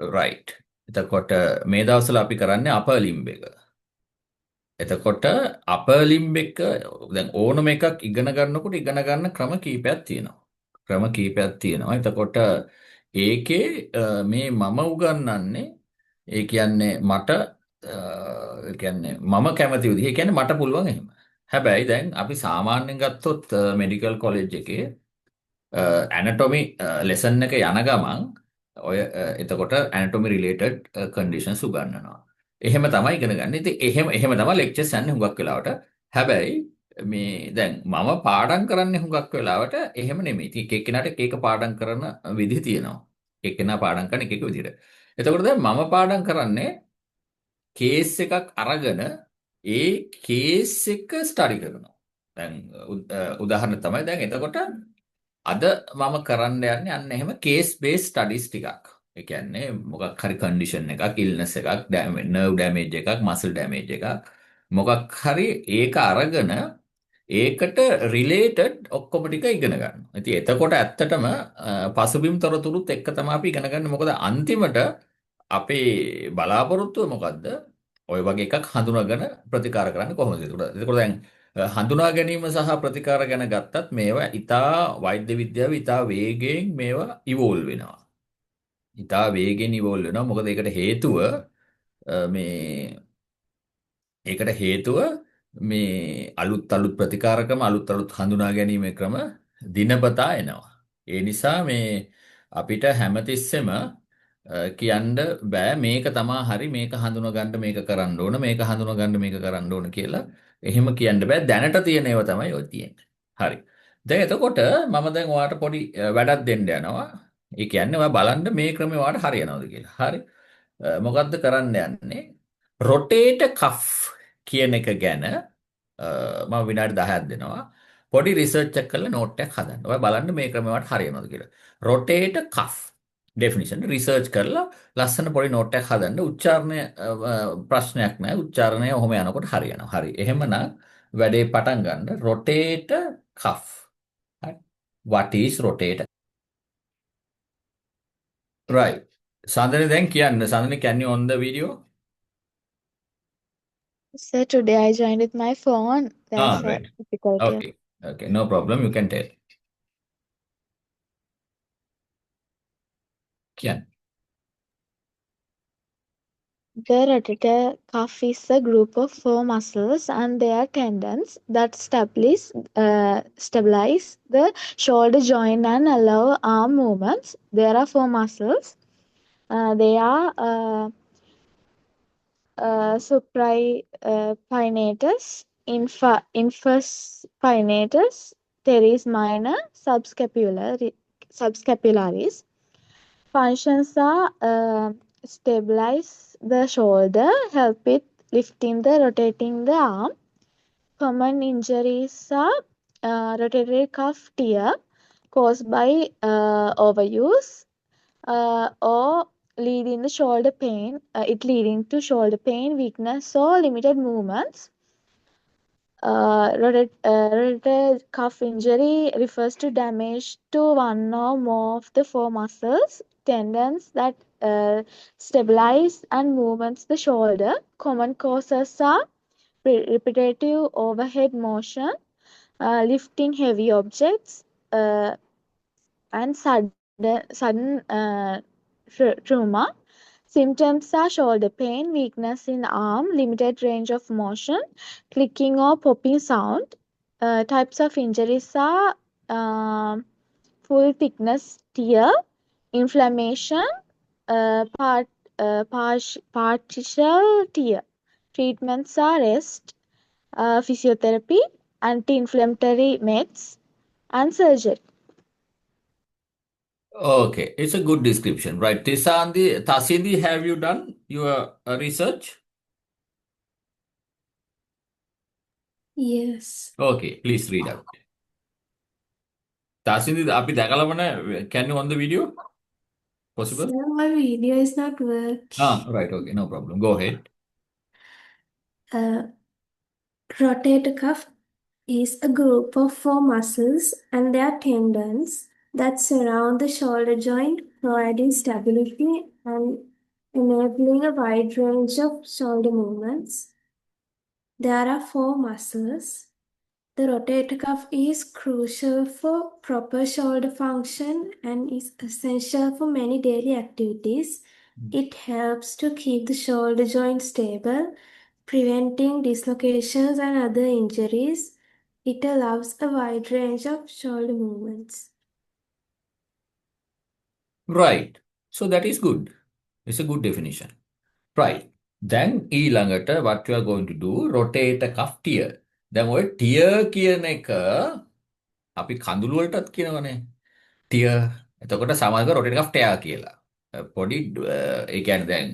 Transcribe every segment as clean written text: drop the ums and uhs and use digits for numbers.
right. එතකොට මේ දවස්වල අපි කරන්නේ අපර් ලිම්බ් එක. එතකොට අපර් ලිම්බ් එක දැන් ඕනම එකක් ඉගෙන ගන්නකොට ඉගෙන ගන්න ක්‍රම කීපයක් තියෙනවා. ක්‍රම කීපයක් තියෙනවා. එතකොට ඒකේ මේ මම උගන්වන්නේ ඒ කියන්නේ මට ඒ කියන්නේ මම කැමති විදිහ. ඒ කියන්නේ මට පුළුවන් එහෙම. හැබැයි දැන් අපි සාමාන්‍යයෙන් ගත්තොත් මෙඩිකල් කොලෙජ් එකේ ඇනටොමි ලෙසන් එක යන ගමන් ඔය එතකොට ඇනටොමි රිලේටඩ් කන්ඩිෂන්ස් උගන්වනවා. එහෙම තමයි ඉගෙන ගන්න. ඉතින් එහෙම තමයි ලෙක්චර්ස් යන්නේ හුඟක් වෙලාවට. හැබැයි මේ දැන් මම පාඩම් කරන්නේ හුඟක් වෙලාවට එහෙම නෙමෙයි. ඉතින් එක එක්කෙනාට එක එක පාඩම් කරන විදි තියෙනවා. එක්කෙනා පාඩම් කරන එක එක විදිහට. එතකොට දැන් මම පාඩම් කරන්නේ කේස් එකක් අරගෙන ඒ කේස් එක ස්ටඩි කරනවා. දැන් උදාහරණ තමයි දැන් එතකොට අද මම කරන්න යන්නේ අන්න එහෙම කේස් බේස් ස්ටඩීස් ටිකක්. ඒ කියන්නේ මොකක් හරි කන්ඩිෂන් එකක්, ඉල්නස් එකක්, නර්ව් ඩැමේජ් එකක්, මසල් ඩැමේජ් එකක් මොකක් හරි ඒක අරගෙන ඒකට රිලේටඩ් ඔක්කොම ටික ඉගෙන ගන්නවා. ඉතින් එතකොට ඇත්තටම පසුබිම් තොරතුරුත් එක්ක තමයි අපි ඉගෙන ගන්න. මොකද අන්තිමට අපේ බලාපොරොත්තුව මොකද්ද? ඔය වගේ එකක් හඳුනාගෙන ප්‍රතිකාර කරන්න කොහොමද? එතකොට දැන් හඳුනා ගැනීම සහ ප්‍රතිකාර ගැන ගත්තත් මේවා ඊටා වෛද්‍ය විද්‍යාව ඊටා වේගයෙන් මේවා ඉවෝල්ව් වෙනවා. ඊටා වේගෙන් ඉවෝල්ව් වෙනවා. මොකද මේ ඒකට හේතුව මේ අලුත් ප්‍රතිකාර ක්‍රම අලුත් හඳුනා ගැනීමේ ක්‍රම දිනපතා එනවා. ඒ නිසා මේ අපිට හැමතිස්සෙම කියන්න බෑ මේක තමා හරි මේක හඳුනා ගන්න මේක කරන්න ඕන මේක හඳුනා ගන්න මේක කරන්න ඕන කියලා එහෙම කියන්න බෑ දැනට තියෙන ඒවා තමයි ඔය තියෙන්නේ. හරි. දැන් එතකොට මම දැන් ඔයාලට පොඩි වැඩක් දෙන්න යනවා. ඒ කියන්නේ ඔයා බලන්න මේ ක්‍රමේ ඔයාලට හරියනවද කියලා. හරි. මොකද්ද කරන්න යන්නේ? රොටේට කෆ් කියන එක ගැන මම විනාඩි 10ක් දෙනවා. පොඩි රිසර්ච් එකක් කරලා නෝට් එකක් හදන්න. ඔය බලන්න මේ ක්‍රමයට හරියනවද කියලා. රොටේට කෆ් ඩෙෆිනිෂන් රිසර්ච් කරලා ලස්සන පොඩි නෝට් එකක් හදන්න. උච්චාරණය ප්‍රශ්නයක් නැහැ. උච්චාරණය ඔහොම යනකොට හරියනවා. හරි. එහෙමනම් වැඩේ පටන් ගන්න. රොටේට කෆ්. What is rotate? Right. සඳනි දැන් කියන්න. සඳනි can you on the video? Sir, today I joined with my phone. That's a Right. difficulty. Okay. Okay. No problem. You can tell. Can. The rotator cuff is a group of four muscles and their tendons that stabilize the shoulder joint and allow arm movements. There are four muscles. They are supraspinatus, infraspinatus, teres minor, subscapularis. Functions are stabilize the shoulder, help with lifting the rotating the arm. Common injuries are rotatory cuff tear caused by overuse or leading to shoulder pain. It leading to shoulder pain, weakness, or limited movements. Rotator cuff injury refers to damage to one or more of the four muscles, tendons that stabilize and movements the shoulder. Common causes are repetitive overhead motion, lifting heavy objects, and sudden trauma. Symptoms are shoulder pain, weakness in arm, limited range of motion, clicking or popping sound. Types of injuries are full thickness tear, inflammation, partial tear. Treatments are rest, physiotherapy, anti-inflammatory meds, and surgery. Okay, it's a good description, right? Tasindi, have you done your research? Yes. Okay, please read out. Tasindi, අපි දැකලාම නැහැ. Can you on the video? Possible? Sir, my video is not working. Right. Okay, no problem. Go ahead. Rotator cuff is a group of four muscles and their tendons that surround the shoulder joint, providing stability and enabling a wide range of shoulder movements. There are four muscles. The rotator cuff is crucial for proper shoulder function and is essential for many daily activities. It helps to keep the shoulder joint stable, preventing dislocations and other injuries. It allows a wide range of shoulder movements. Right. So that is good. It's a good definition. Right. දැන් ඊළඟට what we are going to do rotate a cuff tear. දැන් ඔය tear කියන එක අපි කඳුළු වලටත් කියනවනේ. ටිය එතකොට සමහරව rotate cuff tear කියලා. පොඩි ඒ කියන්නේ දැන්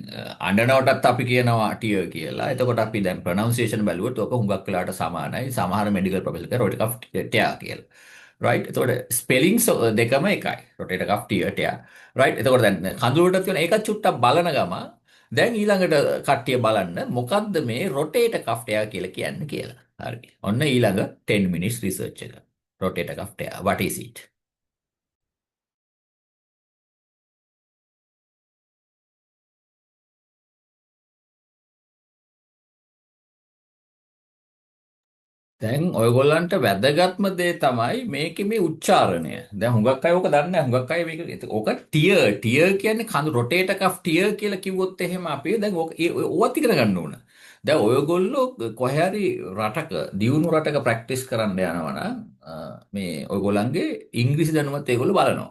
අඬනවටත් අපි කියනවා ටිය කියලා. එතකොට අපි දැන් pronunciation බැලුවොත් ඔක හුඟක් වෙලාට සමානයි. සමහර medical professor කියන rotate cuff tear කියලා. right එතකොට ස්පෙලිංස් දෙකම එකයි rotate cuff tear tear right එතකොට දැන් කඳුළු වලටත් කියන ඒකත් චුට්ටක් බලන ගම දැන් ඊළඟට කට්ටිය බලන්න මොකද්ද මේ rotate cuff tear කියලා කියන්නේ කියලා. හරි. ඔන්න ඊළඟ 10 minutes research එක. rotate cuff tear. What is it? දැන් ඔයගොල්ලන්ට වැදගත්ම දේ තමයි මේකේ මේ උච්චාරණය. දැන් හුඟක් අය ඕක දන්නේ නැහැ. හුඟක් අය මේක ඕක ටියර් කියන්නේ කඳු රොටේටර් කෆ් ටියර් කියලා කිව්වොත් එහෙම අපි දැන් ඕවත් ඉගෙන ගන්න ඕන. දැන් ඔයගොල්ලෝ කොහේ හරි රටක දියුණු රටක ප්‍රැක්ටිස් කරන්න යනවා නම් මේ ඔයගොල්ලන්ගේ ඉංග්‍රීසි දැනුමත් ඒගොල්ලෝ බලනවා.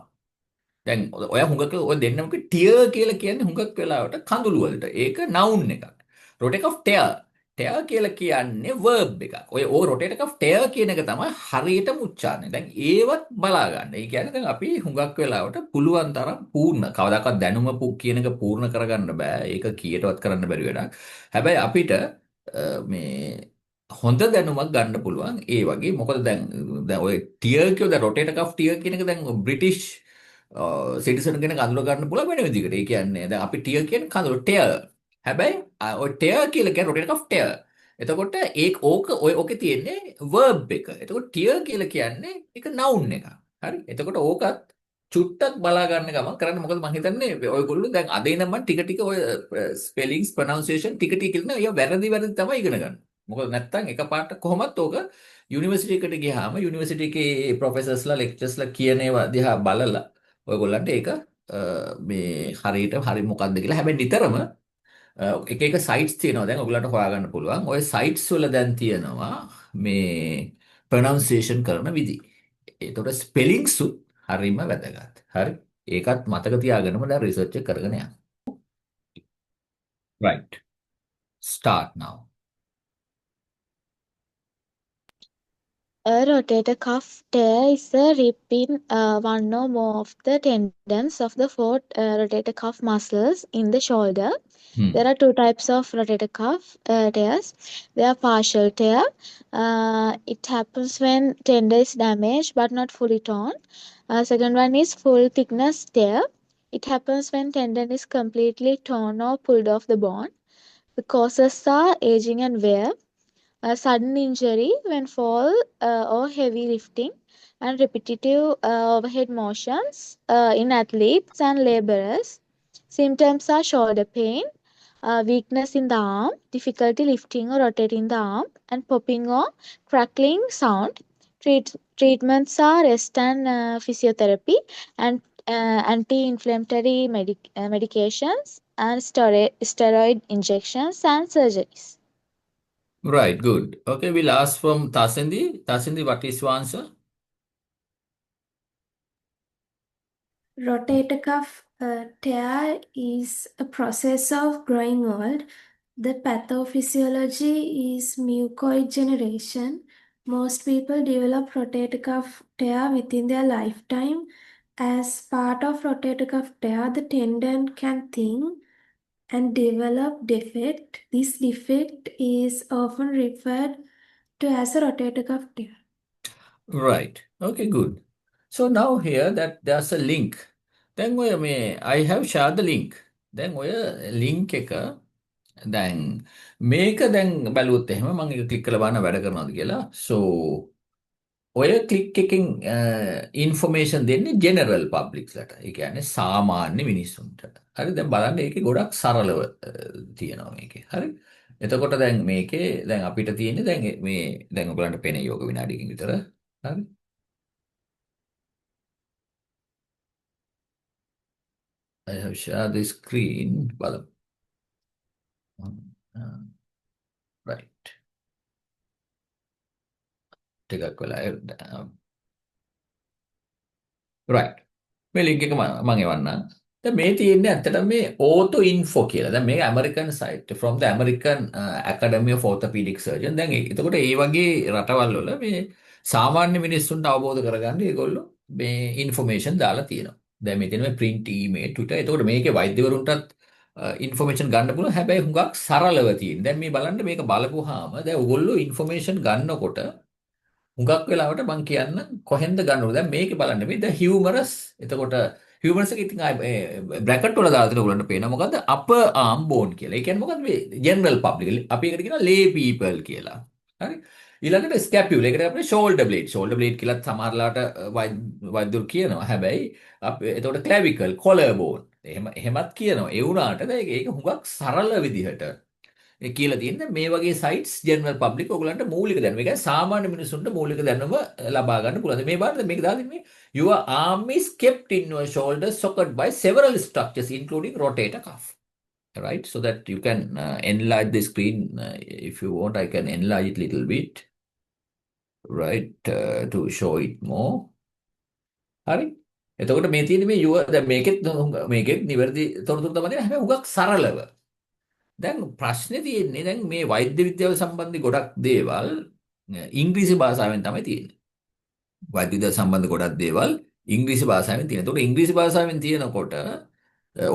දැන් ඔය හුඟක් ඔය දෙන්නම ටියර් කියලා කියන්නේ හුඟක් වෙලාවට කඳුළු වලට. ඒක නවුන් එකක්. රොටේටර් කෆ් ටියර් ටෙයා කියලා කියන්නේ verb එකක්. ඔය rotator cuff tear කියන එක තමයි හරියටම උච්චාරණය. දැන් ඒවත් බලා ගන්න. ඒ කියන්නේ දැන් අපි හුඟක් වෙලාවට පුළුවන් තරම් පූර්ණ කවදාකවත් දැනුම කියන එක පූර්ණ කරගන්න බෑ. ඒක කීයටවත් කරන්න බැරි වැඩක්. හැබැයි අපිට මේ හොඳ දැනුමක් ගන්න පුළුවන් ඒ වගේ. මොකද දැන් ඔය tear කියෝ දැන් rotator cuff tear කියන එක දැන් බ්‍රිටිෂ් සිටිසන් කෙනෙක් අඳුර ගන්න පුළුවන් වෙන විදිහකට. ඒ කියන්නේ දැන් අපි tear කියන්නේ කඳුළු tear. හැබැයි ඔය tear කියලා කියන්නේ rotator cuff tear. එතකොට ඔය ඕකේ තියෙන්නේ verb එක. එතකොට tear කියලා කියන්නේ ඒක noun එක. හරි. එතකොට ඕකත් චුට්ටක් බලා ගන්න ගමන් කරන්න මොකද මම හිතන්නේ ඔයගොල්ලෝ දැන් අද ඉඳන් මම ටික ටික ඔය spellings pronunciation ටික ටික ඉගෙන ඒවා වැරදි තමයි ඉගෙන ගන්න. මොකද නැත්තම් එකපාරට කොහොමත් ඕක යුනිවර්සිටි එකට ගියාම යුනිවර්සිටි එකේ ප්‍රොෆෙසර්ස්ලා ලෙක්චර්ස්ලා කියන ඒවා දිහා බලලා ඔයගොල්ලන්ට ඒක මේ හරියට හරි මොකක්ද කියලා හැබැයි නිතරම එක සයිට්ස් තියෙනවා දැන් ඔයගලන්ට හොයාගන්න පුළුවන්. ওই සයිට්ස් වල දැන් තියෙනවා මේ ප්‍රොනන්සියේෂන් කරන විදි. ඒතකොට ස්පෙලිංස් උත් හරිම වැදගත්. හරි. ඒකත් මතක තියාගෙනම දැන් රිසර්ච් එක කරගෙන යන්න. Right. Start now. A rotator cuff tear is a rip in one or more of the tendons of the four rotator cuff muscles in the shoulder. There are two types of rotator cuff tears. They are partial tear. It happens when tendon is damaged but not fully torn. Second one is full thickness tear. It happens when tendon is completely torn or pulled off the bone. The causes are aging and wear. Sudden injury when fall or heavy lifting, and repetitive overhead motions in athletes and laborers. Symptoms are shoulder pain, weakness in the arm, difficulty lifting or rotating the arm, and popping or crackling sound. Treatments are rest and physiotherapy, and anti-inflammatory medications, and steroid injections and surgeries. Right, good. Okay, we'll ask from Tasindi. Tasindi, what is your answer? Rotator cuff tear is a process of growing old. The pathophysiology is mucoid generation. Most people develop rotator cuff tear within their lifetime. As part of rotator cuff tear, the tendon can thin and develop defect. This defect is often referred to as a rotator cuff tear. Right. Okay, good. So now here that there's a link. Then I have shared the link. Then link එක දැන් මේක දැන් බැලුවොත් එහෙම මම ඒක click කරලා බලන්න වැඩ කරනවද කියලා. So ඔය ක්ලික් එකෙන් ඉන්ෆෝමේෂන් දෙන්නේ ජෙනරල් පබ්ලික්ස්ලට. ඒ කියන්නේ සාමාන්‍ය මිනිස්සුන්ට. හරි දැන් බලන්න ඒකේ ගොඩක් සරලව තියෙනවා මේකේ. හරි. එතකොට දැන් මේකේ දැන් අපිට තියෙන්නේ දැන් මේ දැන් ඔයගලන්ට පේන යෝග විනාඩියකින් විතර. හරි. I have shared the screen. බලමු. right. ටිකක් වෙලා right. මේ ලින්ක් එක මම එවන්නම්. දැන් මේ තියෙන්නේ ඇත්තටම මේ ඕතෝ ඉන්ෆෝ කියලා. දැන් මේක American site from the American Academy of Orthopedic Surgeon. දැන් එතකොට ඒ වගේ රටවල් වල මේ සාමාන්‍ය මිනිස්සුන්ට අවබෝධ කරගන්න ඒගොල්ලෝ මේ ඉන්ෆෝමේෂන් දාලා තියෙනවා. දැන් මෙතන මේ print email Twitter. එතකොට මේකේ වෛද්‍යවරුන්ටත් ඉන්ෆෝමේෂන් ගන්න පුළුවන්. හැබැයි හුඟක් සරලව තියෙන. දැන් මේ බලන්න මේක බලපුවාම දැන් ඔයගොල්ලෝ ඉන්ෆෝමේෂන් ගන්නකොට හුඟක් වෙලාවට මම කියන්න කොහෙන්ද ගන්නවද දැන් මේකේ බලන්න මේ ද හියුමරස් එතකොට හියුමරස් එක ඉතින් බ්‍රැකට් වල දාලා තියෙන ඔයගලන්ට පේනවා මොකද්ද අපර් ආම් බෝන් කියලා. ඒ කියන්නේ මොකද්ද මේ ජෙනරල් පබ්ලික් අපි ඒකට කියනවා ලේ පීපල් කියලා. හරි. ඊළඟට ස්කැපියුල ඒකට අපි ෂෝල්ඩර් බ්ලේඩ්. ෂෝල්ඩර් බ්ලේඩ් කියලා සමහරලාට වෛද්‍යවරු කියනවා. හැබැයි අපි එතකොට ක්ලැවිකල් කොලර් බෝන් එහෙමත් කියනවා. ඒ වුණාට දැන් ඒක හුඟක් සරල විදිහට කියලා තියෙන්නේ මේ වගේ සයිට්ස් ජෙනරල් පබ්ලික් ඔයගලන්ට මූලික දැනුම. ඒ කියන්නේ සාමාන්‍ය මිනිසුන්ට මූලික දැනුම ලබා ගන්න පුළුවන්. මේ බලන්න මේක දාලා තියෙන්නේ your arm is kept in your shoulder socket by several structures including rotator cuff. Right, so that you can enlarge the screen if you want. I can enlarge it little bit, right, to show it more. හරි. එතකොට මේ තියෙන්නේ මේ your දැන් මේකෙත් නිවැරදි තොරතුරු තමයි දෙන්නේ. හැබැයි හුඟක් සරලව. දැන් ප්‍රශ්නේ තියෙන්නේ දැන් මේ වෛද්‍ය විද්‍යාව සම්බන්ධ ගොඩක් දේවල් ඉංග්‍රීසි භාෂාවෙන් තමයි තියෙන්නේ. වෛද්‍ය විද්‍යාව සම්බන්ධ ගොඩක් දේවල් ඉංග්‍රීසි භාෂාවෙන් තියෙනවා. ඒකට ඉංග්‍රීසි භාෂාවෙන් තියෙනකොට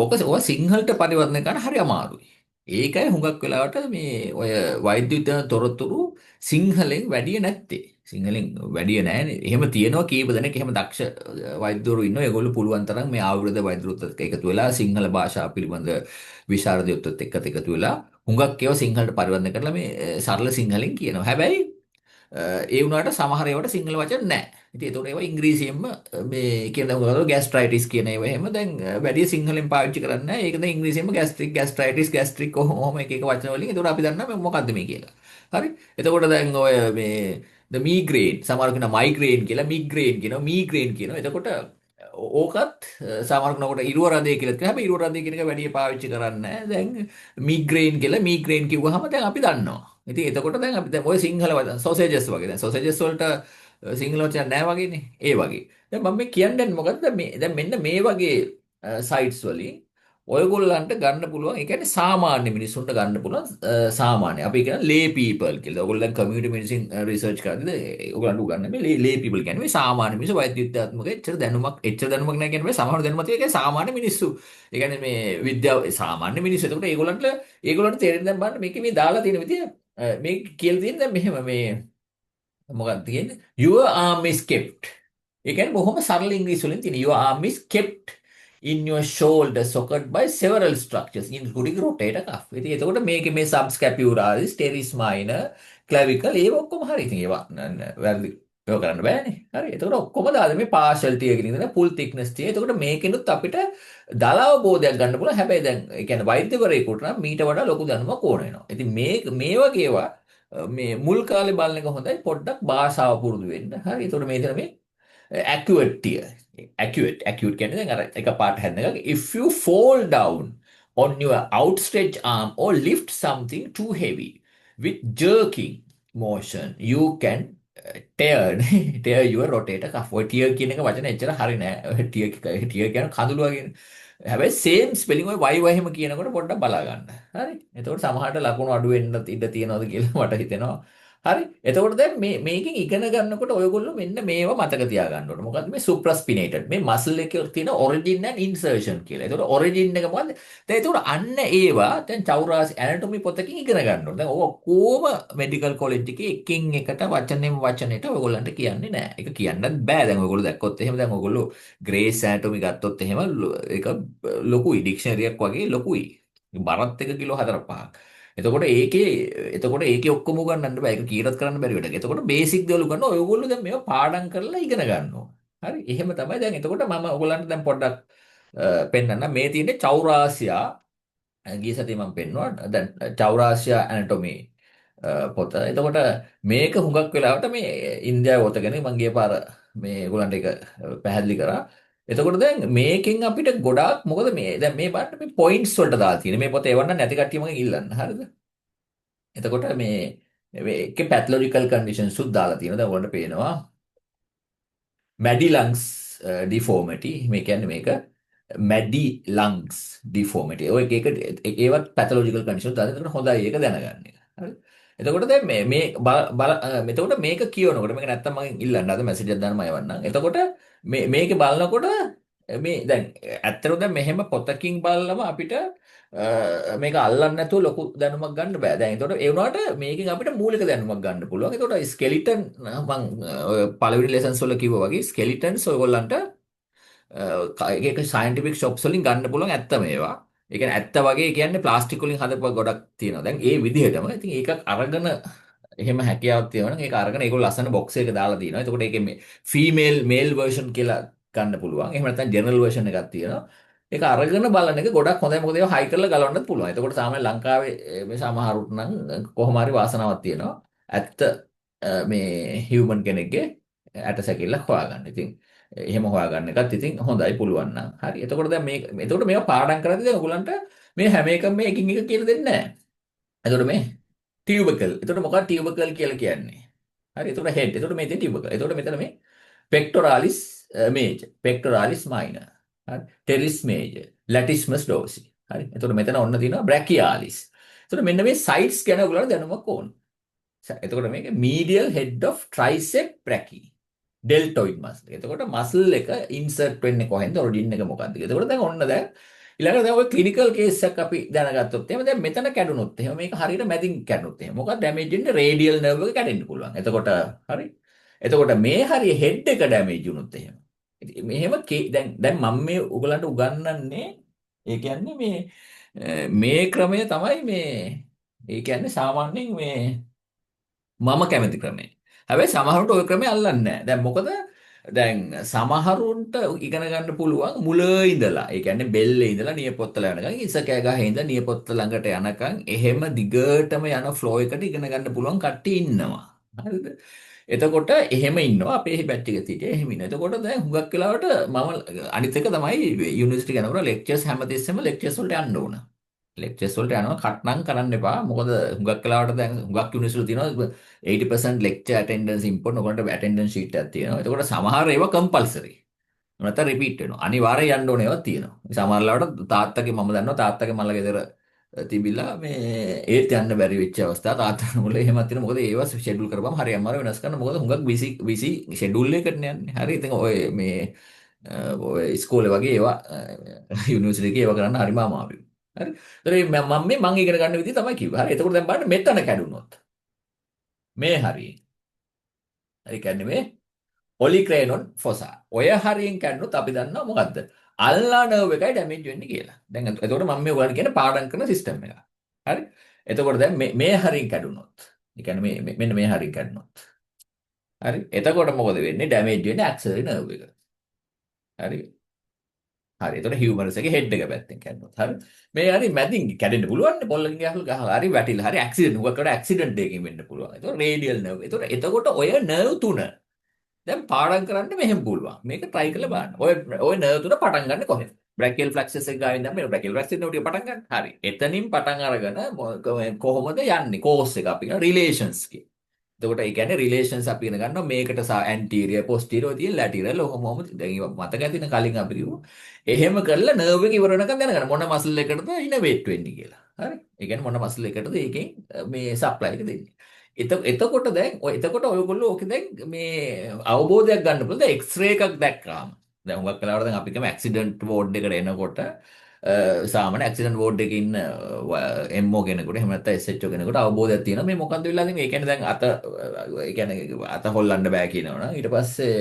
ඕක සිංහලට පරිවර්තනය කරන්න හරි අමාරුයි. ඒකයි හුඟක් වෙලාවට මේ ඔය වෛද්‍ය විද්‍යාව තොරතුරු සිංහලෙන් වැඩි නැත්තේ. සිංහලෙන් වැඩි නැහැනේ. එහෙම තියෙනවා කීප දෙනෙක් එහෙම දක්ෂ වෛද්‍යවරු ඉන්නවා. ඒගොල්ලෝ පුළුවන් තරම් මේ ආයුර්වේද වෛද්‍යවරුත් එක්ක එකතු වෙලා සිංහල භාෂාව පිළිබඳ විශාරදයොත් එක්ක එකතු වෙලා හුඟක් ඒවා සිංහලට පරිවර්තනය කරලා මේ සරල සිංහලෙන් කියනවා. හැබැයි ඒ වුණාට සමහර ඒවාට සිංහල වචන නැහැ. ඉතින් ඒතකොට ඒවා ඉංග්‍රීසියෙන්ම මේ කියන දේ ගැස්ට්‍රයිටිස් කියන ඒවා එහෙම දැන් වැඩි සිංහලෙන් පාවිච්චි කරන්නේ නැහැ. ඒක දැන් ඉංග්‍රීසියෙන්ම ගැස්ට්‍රික් ගැස්ට්‍රයිටිස් ගැස්ට්‍රික් කොහොම එක එක වචන වලින්. ඒතකොට අපි දන්නවා මේ මොකද්ද මේ කියලා. හරි. එතකොට දැන් ඔය මේ the migraine සමහර කෙනා migraine කියලා migraine කියනවා migraine කියනවා. එතකොට ඕකත් සමහර කෙනෙකුට ඉරුව රදේ කියලා කියනවා. හැබැයි ඉරුව රදේ කියන එක වැඩි පාවිච්චි කරන්නේ නැහැ. දැන් migraine කියලා migraine කිව්වහම දැන් අපි දන්නවා. ඉතින් එතකොට දැන් අපි දැන් ඔය සිංහල වචන sausages වගේ දැන් sausages වලට සිංහල වචන නැහැ වගේනේ. ඒ වගේ. දැන් මම මේ කියන්නේ මොකද්ද මේ දැන් මෙන්න මේ වගේ සයිට්ස් වලින් ඔයගොල්ලන්ට ගන්න පුළුවන්. ඒ කියන්නේ සාමාන්‍ය මිනිස්සුන්ට ගන්න පුළුවන් සාමාන්‍ය. අපි කියන ලේ පීපල් කියලා. ඔයගොල්ලෝ දැන් කමියුනිටි මෙඩිසින් රිසර්ච් කරද්දී ඔයගොල්ලන්ට උගන්වන්නේ මේ ලේ පීපල් කියන්නේ මේ සාමාන්‍ය මිනිස්සු වෛද්‍ය විද්‍යාත්මක එච්චර දැනුමක් නැහැ කියන්නේ සමහර දැනුමක් තියෙන සාමාන්‍ය මිනිස්සු. ඒ කියන්නේ මේ විද්‍යාව සාමාන්‍ය මිනිස්සු. එතකොට ඒගොල්ලන්ට තේරෙන්නේ දැන් බලන්න මේකේ මේ දාලා තියෙන විදිය මේක කියලා තියෙන දැන් මෙහෙම මේ මොකක්ද කියන්නේ your arm is kept. ඒ කියන්නේ බොහොම සරල ඉංග්‍රීසි වලින් තියෙන your arm is kept in your shoulder socket by several structures including rotator cuff. ඉතින් එතකොට මේකේ මේ subscapularis teres minor clavicle ඒව ඔක්කොම හරි. ඉතින් ඒවා වැරදි ඒව කරන්න බෑනේ. හරි. එතකොට ඔක්කොම දාලා මේ partial tier එකකින් ඉඳලා full thickness tier. එතකොට මේකෙනුත් අපිට දල අවබෝධයක් ගන්න පුළුවන්. හැබැයි දැන් ඒ කියන්නේ වෛද්‍යවරයෙකුට නම් මීට වඩා ලොකු දැනුමක් ඕන වෙනවා. ඉතින් මේ වගේ ඒවා මේ මුල් කාලේ බලන එක හොඳයි. පොඩ්ඩක් භාෂාව පුරුදු වෙන්න. හරි. එතකොට මේ දෙන මේ accurate tier. Accurate කියන්නේ දැන් අර එක පාට හැදෙන එක. If you fall down on your outstretched arm or lift something too heavy with jerking motion, you can tear your rotator cuff. ඔය tear කියන එක වචන එච්චර හරි නෑ. tear කියන කඳුළු වගේ. හැබැයි same spelling ඔය y එහෙම කියනකොට පොඩ්ඩක් බලා ගන්න. හරි. එතකොට සමහරට ලකුණු අඩු වෙන්න ඉඩ තියෙනවද කියලා මට හිතෙනවා. හරි. එතකොට දැන් මේකෙන් ඉගෙන ගන්නකොට ඔයගොල්ලෝ මෙන්න මේව මතක තියාගන්න ඕනේ. මොකද්ද මේ supraspinated මේ muscle එකේ තියෙන origin and insertion කියලා. එතකොට origin එක මොකද්ද? දැන් එතකොට අන්න ඒවා දැන් චෞරාසි anatomy පොතකින් ඉගෙන ගන්න ඕනේ. දැන් ඔය කොහොම medical college එකේ එකින් එකට වචනෙට ඔයගොල්ලන්ට කියන්නේ නැහැ. ඒක කියන්නත් බෑ. දැන් ඔයගොල්ලෝ දැක්කොත් එහෙම දැන් ඔයගොල්ලෝ Gray's anatomy ගත්තොත් එහෙම ඒක ලොකුයි dictionary එකක් වගේ ලොකුයි. බරත් 1 කිලෝ 4-5ක්. එතකොට ඒකේ ඔක්කොම උගන්නන්න බෑ. ඒක කීරත් කරන්න බැරි වැඩක්. එතකොට බේසික් දේවල් උගන්වනවා. ඔයගොල්ලෝ දැන් මේවා පාඩම් කරලා ඉගෙන ගන්නවා. හරි. එහෙම තමයි දැන් එතකොට මම ඔයගොල්ලන්ට දැන් පොඩ්ඩක් පෙන්නන්න මේ තියෙන්නේ චෞරාසියා ගිය සතියේ මම පෙන්නුවා දැන් චෞරාසියා ඇනටොමි පොත. එතකොට මේක හුඟක් වෙලාවට මේ ඉන්දියාවේ පොතගෙන මම ගිය පාර මේ ඒගොල්ලන්ට ඒක පැහැදිලි කරා. එතකොට දැන් මේකෙන් අපිට ගොඩාක් මොකද මේ දැන් මේ බලන්න මේ පොයින්ට්ස් වලට දාලා තියෙන මේ පොත එවන්න නැති කට්ටිය මගෙන් ඉල්ලන්න. හරිද? එතකොට මේකේ පැથොලොජිකල් කන්ඩිෂන්ස් උත් දාලා තියෙනවා. දැන් ඔයගොල්ලන්ට පේනවා මැඩි ලංස් ඩිෆෝමිටි මේ කියන්නේ මේක මැඩි ලංස් ඩිෆෝමිටි ඔය ඒවත් පැથොලොජිකල් කන්ඩිෂන් දාලා එතකොට හොඳයි ඒක දැනගන්න එක. හරි. එතකොට දැන් එතකොට මේක කියනකොට මේක නැත්තම් මගෙන් ඉල්ලන්න අද මැසේජ් එකක් දාන්න මම යවන්නම්. එතකොට මේකේ බලනකොට මේ දැන් ඇත්තටම දැන් මෙහෙම පොතකින් බලලම අපිට මේක අල්ලන්න නැතුව ලොකු දැනුමක් ගන්න බෑ. දැන් ඒතකොට ඒ වුණාට මේකෙන් අපිට මූලික දැනුමක් ගන්න පුළුවන්. ඒතකොට ස්කෙලිටන් මම ඔය පළවෙනි ලෙසන්ස් වල කිව්වා වගේ ස්කෙලිටන්ස් ඔයගොල්ලන්ට ඒක සයන්ටිෆික් ෂොප්ස් වලින් ගන්න පුළුවන් ඇත්ත මේවා. ඒ කියන්නේ ඇත්ත වගේ කියන්නේ ප්ලාස්ටික් වලින් හදපුවා ගොඩක් තියෙනවා. දැන් ඒ විදිහටම ඉතින් ඒක අරගෙන එහෙම හැකියාවක් තියෙනවා නම් ඒක අරගෙන ඒගොල්ලෝ ලස්සන බොක්ස් එකක දාලා තියෙනවා. එතකොට ඒකේ මේ ෆීමේල් මේල් වර්ෂන් කියලා ගන්න පුළුවන්. එහෙම නැත්නම් ජෙනරල් වර්ෂන් එකක් තියෙනවා. ඒක අරගෙන බලන එක ගොඩක් හොඳයි. මොකද ඒවා හයි කරලා ගලවන්නත් පුළුවන්. එතකොට සාමාන්‍ය ලංකාවේ මේ සමහරුත් නම් කොහොම හරි වාසනාවක් තියෙනවා. ඇත්ත මේ හියුමන් කෙනෙක්ගේ ඇට සැකිල්ලක් හොයාගන්න. ඉතින් එහෙම හොයාගන්න එකත් ඉතින් හොඳයි පුළුවන් නම්. හරි. එතකොට දැන් එතකොට මේවා පාඩම් කරද්දී දැන් ඔයගලන්ට මේ හැම එකම මේ එකින් එක කියලා දෙන්නේ නැහැ. එතකොට මේ ටියුබකල්. එතකොට මොකක්ද ටියුබකල් කියලා කියන්නේ? හරි. එතකොට හෙඩ්. එතකොට මේ තියෙන ටියුබකල්. එතකොට මෙතන මේ පෙක්ටොරාලිස් මේජර්, පෙක්ටොරාලිස් මයිනර්. හරි. Teres major, latissimus dorsi. හරි. එතකොට මෙතන ඔන්න තියෙනවා බ්‍රැකියාලිස්. එතකොට මෙන්න මේ සයිට්ස් ගැන ඔයගලන්ට දැනුමක් ඕන. එතකොට මේක medial head of tricep brachii deltoid muscle. එතකොට muscle එක insert වෙන්නේ කොහෙන්ද? origin එක මොකක්ද? එතකොට දැන් ඔන්න දැන් ඊළඟට දැන් ඔය clinical case එකක් අපි දැනගත්තොත් එහෙම දැන් මෙතන කැඩුනොත් එහෙම මේක හරියට මැදින් කැඩුනොත් එහෙම මොකක්ද damage වෙන්නේ? radial nerve එක කැඩෙන්න පුළුවන්. එතකොට හරි. එතකොට මේ හරිය head එක damage වුණොත් එහෙම. ඉතින් මෙහෙම දැන් මම මේ උගලන්ට උගන්වන්නේ ඒ කියන්නේ මේ ක්‍රමය තමයි මේ ඒ කියන්නේ සාමාන්‍යයෙන් මේ මම කැමති ක්‍රමය. හැබැයි සමහරුන්ට ওই ක්‍රමය අල්ලන්නේ නැහැ. දැන් මොකද දැන් සමහරුන්ට ඉගෙන ගන්න පුළුවන් මුල ඉඳලා. ඒ කියන්නේ බෙල්ලේ ඉඳලා නියපොත්තල යනකම් ඉසකෑ ගහේ ඉඳලා නියපොත්ත ළඟට යනකම් එහෙම දිගටම යන ෆ්ලෝ එකට ඉගෙන ගන්න පුළුවන් කට්ටිය ඉන්නවා. හරිද? එතකොට එහෙම ඉන්නවා අපේ බැච් එකේ සිටිය එහෙම ඉන්න. එතකොට දැන් හුඟක් වෙලාවට මම අනිත් එක තමයි යුනිවර්සිටි යනකොට ලෙක්චර්ස් හැමතිස්සෙම ලෙක්චර්ස් වලට යන්න ඕන. ලෙක්චර්ස් වලට යනවා කට්නම් කරන්න එපා. මොකද හුඟක් වෙලාවට දැන් හුඟක් යුනිවර්සිටි තියෙනවා 80% lecture attendance important ඔයගොල්ලන්ට attendance sheet එකක් තියෙනවා. එතකොට සමහර ඒවා compulsory. නැත්නම් repeat වෙනවා. අනිවාර්යෙන් යන්න ඕන ඒවා තියෙනවා. සමහර ලාවට තාත්තගේ මම දන්නවා තාත්තගේ මල්ල ගෙදර තිබිලා මේ ඒත් යන්න බැරි වෙච්ච අවස්ථා තාත්තා මුල එහෙමත් තියෙනවා. මොකද ඒවා ෂෙඩියුල් කරපුවම හරි අමාරු වෙනස් කරන්න. මොකද හුඟක් busy ෂෙඩියුල් එකකට යන්නේ. හරි. ඉතින් ඔය ඉස්කෝලේ වගේ ඒවා යුනිවර්සිටි එකේ ඒවා කරන්න හරිම අමාරුයි. හරි. ඒතර මම ඉගෙන ගන්න විදිහ තමයි කිව්වා. හරි. එතකොට දැන් බලන්න මෙතන කැඩුනොත් මේ හරිය. හරි කියන්නේ මේ ඔලික්‍රේනොන් ෆොසා. ඔය හරියෙන් කැඩුනොත් අපි දන්නවා මොකද්ද? අල්ලා නර්ව් එකයි ඩැමේජ් වෙන්නේ කියලා. දැන් එතකොට මම මේ ඔයාලට කියන්නේ පාඩම් කරන සිස්ටම් එක. හරි? එතකොට දැන් මේ හරියෙන් කැඩුනොත්. ඒ කියන්නේ මෙන්න මේ හරියෙන් කැඩුනොත්. හරි? එතකොට මොකද වෙන්නේ? ඩැමේජ් වෙන්නේ ඇක්සලරි නර්ව් එක. හරි? හරි. එතකොට හියුමරස් එකේ හෙඩ් එක පැත්තෙන් කැඩුනොත්. හරි? මේ හරි මැදින් කැඩෙන්න පුළුවන් නේ පොල්ලකින් ගහලා හරි වැටිලා හරි ඇක්සිඩන්ට් උගකට ඇක්සිඩන්ට් එකකින් වෙන්න පුළුවන්. එතකොට රේඩියල් නර්ව්. එතකොට ඔය නර්ව් තුන දැන් පාඩම් කරන්න මෙහෙම පුළුවන්. මේක try කරලා බලන්න. ඔය නර්ව් තුන පටන් ගන්න කොහෙද? බ්‍රැකියල් ෆ්ලැක්සස් එක ගාවින් දැන් මේ බ්‍රැකියල් ෆ්ලැක්සස් එක ටික පටන් ගන්න. හරි. එතනින් පටන් අරගෙන කොහොමද යන්නේ? කෝස් එක අපි කියන රිලේෂන්ස් කි. එතකොට ඒ කියන්නේ රිලේෂන්ස් අපි ඉගෙන ගන්නවා මේකට ඇන්ටීරියර් පොස්ටීරියර් තියෙන ලැටිරල් ඔහොම දැන් ඒවා මතක ඇතින කලින් අපි කිව්වා. එහෙම කරලා නර්ව් එක ඉවර වෙනකන් දැනගන්න මොන මසල් එකටද ඉනවේට් වෙන්නේ කියලා. හරි. ඒ කියන්නේ මොන මසල් එකටද ඒකෙන් මේ සප්ලයි එක දෙන්නේ. එතකොට ඔයගොල්ලෝ ඕකේ දැන් මේ අවබෝධයක් ගන්න පුළුවන්. දැන් එක්ස්රේ එකක් දැක්කාම දැන් හුඟක් වෙලාවට දැන් අපි කියමු ඇක්සිඩන්ට් වෝඩ් එකට එනකොට සාමාන්‍ය ඇක්සිඩන්ට් වෝඩ් එකේ ඉන්න එම්ஓ කෙනෙකුට එහෙම නැත්නම් එස්එච්ఓ කෙනෙකුට අවබෝධයක් තියෙනවා මේ මොකද්ද වෙලා තියෙන්නේ. ඒ කියන්නේ දැන් අත හොල්ලන්න බෑ කියනවනම් ඊට පස්සේ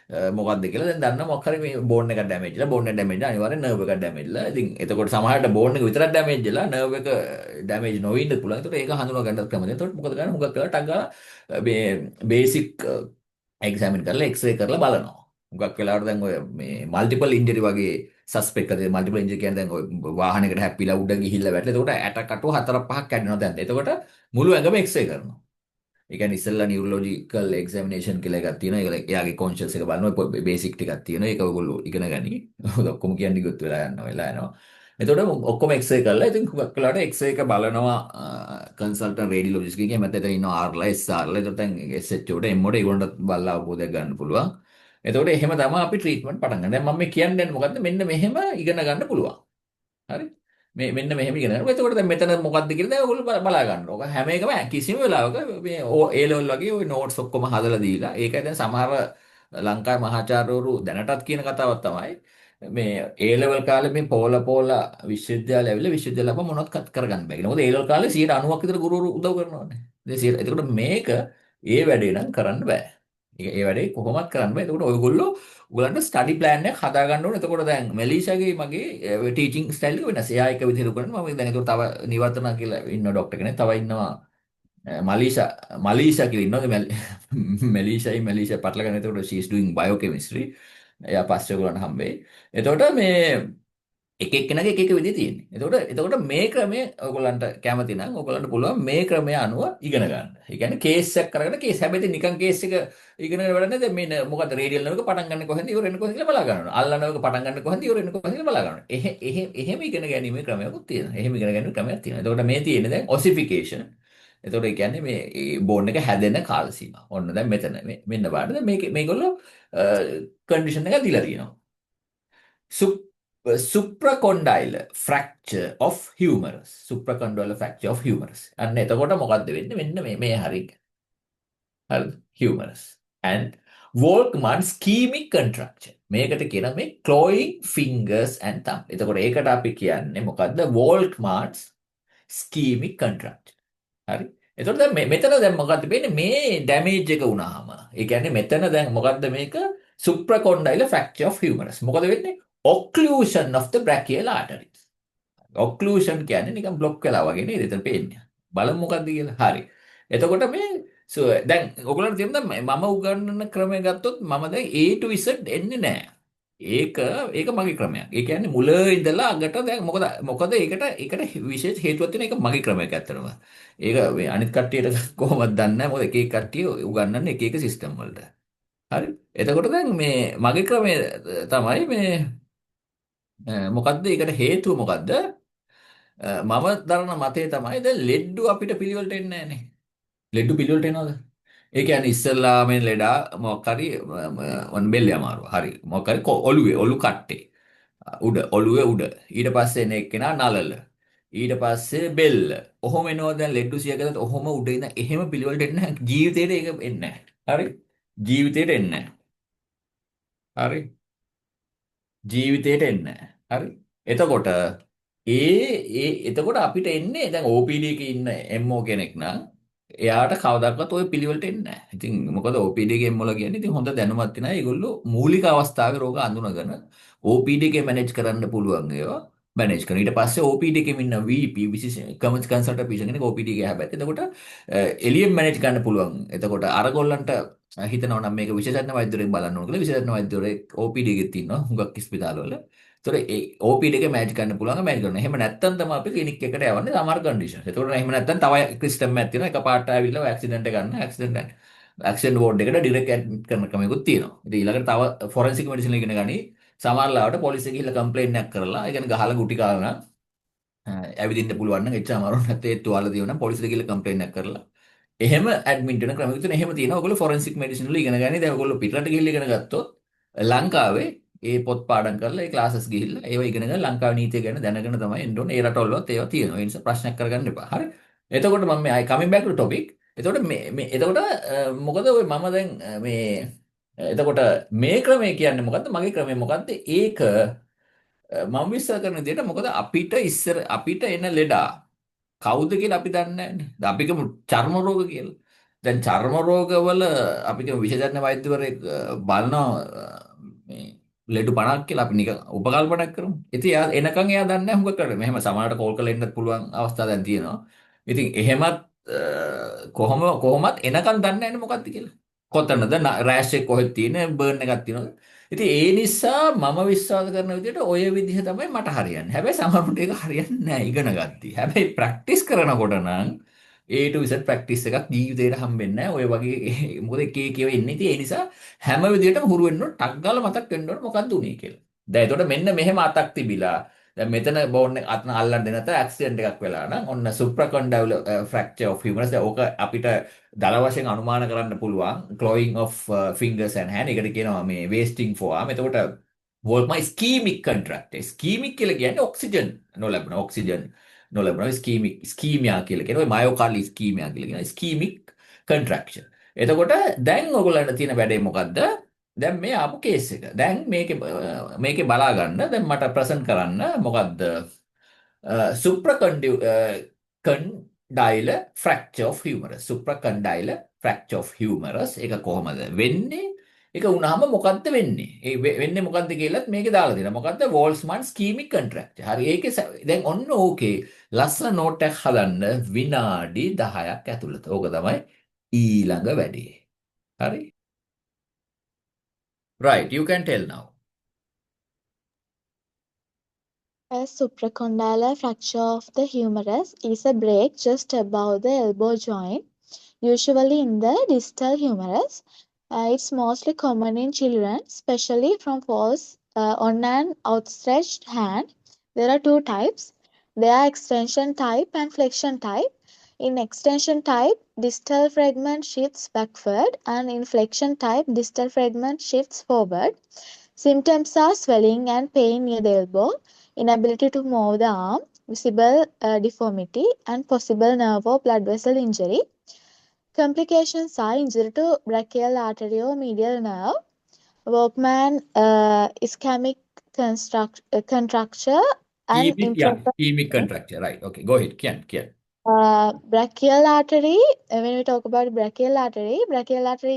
මොකක්ද කියලා දැන් දන්න මොකක් හරි මේ බෝන් එක ඩැමේජ් වෙලා බෝන් එක ඩැමේජ් වෙලා අනිවාර්යෙන් නර්ව් එක ඩැමේජ් වෙලා ඉතින් එතකොට සමහරවිට බෝන් එක විතරක් ඩැමේජ් වෙලා නර්ව් එක ඩැමේජ් නොවී ඉන්න පුළුවන්. ඒකට ඒක හඳුනා ගන්න ක්‍රම. එතකොට මොකද කරන්නේ? හුඟක් කරලා ටක් ගාලා මේ බේසික් එක්සැමින් කරලා එක්ස්රේ කරලා බලනවා. හුඟක් වෙලාවට දැන් ඔය මේ මල්ටිපල් ඉන්ජරි වගේ සස්පෙක්ට් කරේ මල්ටිපල් ඉන්ජරි කියන්නේ දැන් ඔය වාහනයකට හැප්පිලා උඩ ගිහිල්ලා වැටලා එතකොට ඇට කටුව 4-5ක් කැඩෙනවා දැන්. එතකොට මුළු ඇඟම එක්ස්රේ කරනවා. ඒ කියන්නේ ඉස්සෙල්ලා නියුරොලොජිකල් එක්සැමිනේෂන් කියලා එකක් තියෙනවා. ඒක එයාගේ කොන්ෂස් එක බලනවා. බේසික් ටිකක් තියෙනවා. ඒක ඔයගොල්ලෝ ඉගෙන ගනි. ඔක්කොම කියන්නේ ගොත් වෙලා යනවා. එතකොට ඔක්කොම එක්ස්රේ කරලා ඉතින් හුඟක් වෙලාවට එක්ස්රේ එක බලනවා කන්සල්ටන්ට් රේඩියොලොජිස්ට් කෙනෙක්. එහෙම නැත්නම් එතන ඉන්නවා ආර්ලා එස්ආර්ලා. එතකොට දැන් SHO ට MO ට ඒගොල්ලන්ට බලලා අවබෝධයක් ගන්න පුළුවන්. එතකොට එහෙම තමයි අපි ට්‍රීට්මන්ට් පටන් ගන්න. දැන් මම මේ කියන්නේ මොකද්ද? මෙන්න මෙහෙම ඉගෙන ගන්න පුළුවන්. හරි මෙන්න මෙහෙම ඉගෙන ගන්නවා. එතකොට දැන් මෙතන මොකද්ද කියලා දැන් ඔයගොල්ලෝ බලා ගන්න. ඕක හැම එකම කිසිම වෙලාවක මේ A level වගේ ওই notes ඔක්කොම හදලා දීලා ඒකයි දැන් සමහර ලංකාවේ මහාචාර්යවරු දැනටත් කියන කතාවක් තමයි මේ A level කාලේ මේ පෝලා විශ්වවිද්‍යාලය ඇවිල්ලා විශ්වවිද්‍යාල අප මොනවත් කරගන්න බෑ කියලා. මොකද A level කාලේ 90ක් විතර ගුරුවරු උදව් කරනවානේ. එතකොට මේක ඒ වැඩේ නම් කරන්න බෑ. ඒ වැඩේ කොහොමත් කරන්න බෑ. එතකොට ඔයගොල්ලෝ ඔයගලන්ට ස්ටඩි ප්ලෑන් එකක් හදා ගන්න ඕනේ. එතකොට දැන් මෙලීෂාගේ මගේ ටීචින් ස්ටයිල් එක වෙනස්. එයා එක විදිහට කරනවා. මම දැන් ඒක තව නිවර්තන කියලා ඉන්න ડોක්ටර් කෙනෙක්. තව ඉන්නවා මලීෂා කියලා ඉන්නවා. මෙලීෂා පටලගෙන එතකොට she is doing biochemistry. එයා පස්සේ ඔයගලන්ට හම්බෙයි. එතකොට මේ එක එක්කෙනාගේ එක එක විදිහ තියෙන්නේ. එතකොට මේ ක්‍රමය ඔයගොල්ලන්ට කැමති නම් ඔයගොල්ලන්ට පුළුවන් මේ ක්‍රමය අනුව ඉගෙන ගන්න. ඒ කියන්නේ කේස් එකක් කරගෙන කේස් හැබැයි නිකන් කේස් එක ඉගෙන ගන්න වැඩ නැහැ. මේ මොකද රේඩියල් නම එක පටන් ගන්න කොහෙන්ද ඉවර වෙන්නේ කොහෙන්ද කියලා බලා ගන්නවා. අල්ලන එක පටන් ගන්න කොහෙන්ද ඉවර වෙන්නේ කොහෙන්ද කියලා බලා ගන්නවා. එහෙම ඉගෙන ගැනීමේ ක්‍රමයක්ත් තියෙනවා. එහෙම ඉගෙන ගැනීමේ ක්‍රමයක් තියෙනවා. එතකොට මේ තියෙන්නේ දැන් ඔසිෆිකේෂන්. එතකොට ඒ කියන්නේ මේ බෝන් එක හැදෙන කාල සීමා. ඔන්න දැන් මෙතන මෙන්න බලන්න දැන් මේගොල්ලෝ කන්ඩිෂන් එක දීලා තියෙනවා. supracondylar fracture of humerus supracondylar fracture of humerus අන්න එතකොට මොකද්ද වෙන්නේ මෙන්න මේ හරිය හරිද humerus and Volkmann ischemic contracture මේකට කියන මේ clawing fingers and thumb එතකොට ඒකට අපි කියන්නේ මොකද්ද Volkmann's ischemic contracture හරි එතකොට දැන් මෙතන දැන් මොකද්ද වෙන්නේ මේ ඩැමේජ් එක වුණාම ඒ කියන්නේ මෙතන දැන් මොකද්ද මේක supracondylar fracture of humerus මොකද වෙන්නේ occlusion of the brachial arteries. occlusion කියන්නේ නිකන් બ્લોක් වෙලා වගේ නේද? එතන පේන්නේ. බලමු මොකද්ද කියලා. හරි. එතකොට මේ දැන් ඔයගොල්ලන්ට තේරෙනවද මම උගන්වන ක්‍රමය ගත්තොත් මම දැන් A to Z එන්නේ නැහැ. ඒක මගේ ක්‍රමයක්. ඒ කියන්නේ මුල ඉඳලා අගට දැන් මොකද ඒකට විශේෂ හේතුවක් තියෙන එක මගේ ක්‍රමයක් ඇත්තටම. ඒක මේ අනිත් කට්ටියට කොහොමද දන්නේ නැහැ. මොකද එක එක කට්ටිය උගන්වන්නේ එක එක සිස්ටම් වලට. හරි. එතකොට දැන් මේ මගේ ක්‍රමය තමයි මේ මොකද්ද ඒකට හේතුව මොකද්ද මම දරන මතය තමයි දැන් ලෙඩ්ඩු අපිට පිළිවෙලට එන්නේ නැහනේ ලෙඩ්ඩු පිළිවෙලට එනවද ඒ කියන්නේ ඉස්සල්ලාම ලෙඩා මොකක් හරි බෙල්ල අමාරුව හරි මොකක් හරි ඔලු කට්ටේ ඔලුවේ උඩ ඊට පස්සේ එන එක්කෙනා නලල ඊට පස්සේ බෙල්ල ඔහොම එනවා දැන් ලෙඩ්ඩු සියකලත් ඔහොම උඩ ඉඳන් එහෙම පිළිවෙලට එන්නේ නැහැ ජීවිතේට ඒක එන්නේ නැහැ හරි ජීවිතේට එන්නේ නැහැ හරි ජීවිතේට එන්නේ නැහැ. හරි. එතකොට එතකොට අපිට එන්නේ දැන් OPD එකේ ඉන්න MO කෙනෙක් නම් එයාට කවදාවත් ওই පිළිවෙලට එන්නේ නැහැ. ඉතින් මොකද OPD එකේ MO ලා කියන්නේ ඉතින් හොඳ දැනුමක් තියෙනවා. ඒගොල්ලෝ මූලික අවස්ථාවේ රෝග අඳුනගෙන OPD එකේ මැනේජ් කරන්න පුළුවන් ඒවා මැනේජ් කරන. ඊට පස්සේ OPD එකේ ඉන්න VP විශේෂ කන්සල්ටන්ට් පීසන් කෙනෙක් OPD එකේ හැබැයි. එතකොට එළියෙන් මැනේජ් කරන්න පුළුවන්. එතකොට අරගොල්ලන්ට හිතනවා නම් මේක විශේෂඥ වෛද්‍යවරයෙක් බලන්න ඕන කියලා විශේෂඥ වෛද්‍යවරයෙක් OPD එකේ ඉන්නවා හුඟක් ස්පිතාලවල. ඒතොර ඒ OPD එකේ මැනේජ් කරන්න පුළුවන් මැනේජ් කරනවා. එහෙම නැත්නම් තමයි අපි ක්ලිනික් එකට යවන්නේ සමහර කන්ඩිෂන්ස්. ඒතොර එහෙම නැත්නම් තව සිස්ටම් එකක් තියෙනවා. එකපාරට ආවිල්ලා ඇක්සිඩන්ට් එක ගන්න ඇක්සිඩන්ට් වෝඩ් එකට ඩිරෙක්ට් ඇඩ්මිට් කරන ක්‍රමයක්ත් තියෙනවා. ඉතින් ඊළඟට තව ෆොරෙන්සික් මෙඩිසින් ඉගෙන ගනි. සමහර ලාවට පොලිසිය ගිහිල්ලා කම්ප්ලේන්ට් එකක් කරලා ඒ කියන්නේ ගහලා ගුටි කාලා ඇවිදින්න පුළුවන් නම් එච්චර අමාරු නැත්නම් ඒ තුවාල දිනන පොලිසියට ගිහිල්ලා කම්ප්ලේන්ට් එකක් කරලා එහෙම ඇඩ්මිට් වෙන ක්‍රමයක තියෙන එහෙම තියෙනවා. ඔයගොල්ලෝ ෆොරෙන්සික් මෙඩිසින් වල ඉගෙන ගන්නේ. දැන් ඔයගොල්ලෝ පිටරට ගිහිල්ලා ඉගෙන ගත්තොත් ලංකාවේ ඒ පොත් පාඩම් කරලා ඒ ක්ලාසස් ගිහිල්ලා ඒව ඉගෙන ගන්න ලංකාවේ නීතිය ගැන දැනගෙන තමයි එන්න ඕනේ. ඒ රටවලවත් ඒවා තියෙනවා. ඒ නිසා ප්‍රශ්නයක් කරගන්න එපා. හරි. එතකොට මම මේ coming back to topic. එතකොට එතකොට මොකද ඔය මම දැන් මේ එතකොට මේ ක්‍රමය කියන්නේ මොකද්ද? මගේ ක්‍රමය මොකද්ද? ඒක මම විශ්වාස කරන විදිහට මොකද අපිට එන ලෙඩා කවුද කියලා අපි දන්නේ නැහැ නේ. අපි කියමු චර්ම රෝග කියලා. දැන් චර්ම රෝගවල අපි කියන විශේෂඥ වෛද්‍යවරයෙක් බලනවා මේ ලෙඩ 50ක් කියලා අපි නිකන් උපකල්පනයක් කරමු. ඉතින් එනකන් එයා දන්නේ නැහැ හුඟක් කරේ. මෙහෙම සමහරට කෝල් කරලා එන්නත් පුළුවන් අවස්ථා දැන් තියෙනවා. ඉතින් එහෙමත් කොහොමත් එනකන් දන්නේ නැහැ මොකක්ද කියලා. කොතනද රෑෂ් එක කොහෙද තියෙන්නේ බර්න් එකක් තියෙනවද? ඉතින් ඒ නිසා මම විශ්වාස කරන විදිහට ඔය විදිහ තමයි මට හරියන්නේ. හැබැයි සමහරුන්ට ඒක හරියන්නේ නැහැ ඉගෙන ගත්තී. හැබැයි ප්‍රැක්ටිස් කරනකොට නම් A to Z ප්‍රැක්ටිස් එකක් ජීවිතේට හම්බෙන්නේ නැහැ. ඔය වගේ මොකද එක එක ඒවා ඉන්නේ. ඉතින් ඒ නිසා හැම විදිහටම හුරු වෙන්න ඕන ටක් ගාලා මතක් වෙන්න ඕන මොකක්ද උනේ කියලා. දැන් එතකොට මෙන්න මෙහෙම අතක් තිබිලා දැන් මෙතන බෝන් එක අතන අල්ලන්නේ නැත ඇක්සිඩන්ට් එකක් වෙලා නම් ඔන්න සුප්‍රාකන්ඩයිවල් ෆ්‍රැක්චර් ඔෆ් හියුමරස්. දැන් ඕක අපිට දල වශයෙන් අනුමාන කරන්න පුළුවන් ක්ලොයින් ඔෆ් ෆින්ගර්ස් ඇන්ඩ් හෑන්ඩ්. ඒකට කියනවා මේ වේස්ටිං ෆෝආම්. එතකොට වෝල්මා ස්කීමික් කන්ට්‍රැක්ට්. ස්කීමික් කියලා කියන්නේ ඔක්සිජන් නොලැබෙන ඔක්සිජන් නොලැබෙන ස්කීමියා කියලා කියන ඔය මයෝකාර්ඩ් ස්කීමියා කියලා කියන ස්කීමික් කන්ට්‍රැක්ෂන්. එතකොට දැන් ඔයගොල්ලන්ට තියෙන වැඩේ මොකද්ද? දැන් මේ ආපු කේස් එක. දැන් මේකේ බලා ගන්න. දැන් මට ප්‍රසන්ට් කරන්න මොකද්ද? සුප්‍රකන්ඩයිල ෆ්‍රැක්චර් ඔෆ් හියුමරස්. සුප්‍රකන්ඩයිල ෆ්‍රැක්චර් ඔෆ් හියුමරස්. ඒක කොහොමද වෙන්නේ? ඒක වුණාම මොකද්ද වෙන්නේ? ඒ වෙන්නේ මොකද්ද කියලාත් මේකේ දාලා තියෙනවා. මොකද්ද? වෝල්ස්මන් ස්කීමික් කන්ට්‍රැක්ට්. හරි. ඒකේ දැන් ඔන්න ඕකේ ලස්සන නෝට් එකක් හදන්න විනාඩි 10ක් ඇතුළත. ඕක තමයි ඊළඟ වැඩේ. හරි. Right, you can tell now. A supracondylar fracture of the humerus is a break just above the elbow joint, usually in the distal humerus. It's mostly common in children, especially from falls on an outstretched hand. There are two types. There are extension type and flexion type. In extension type, distal fragment shifts backward, and in flexion type, distal fragment shifts forward. Symptoms are swelling and pain near the elbow, inability to move the arm, visible deformity, and possible nerve or blood vessel injury. Complications are injury to brachial artery or medial nerve, Walkman ischemic contracture, and improper Ischemic contracture. Right. Okay. Go ahead. Kian. brachial artery. When we talk about brachial artery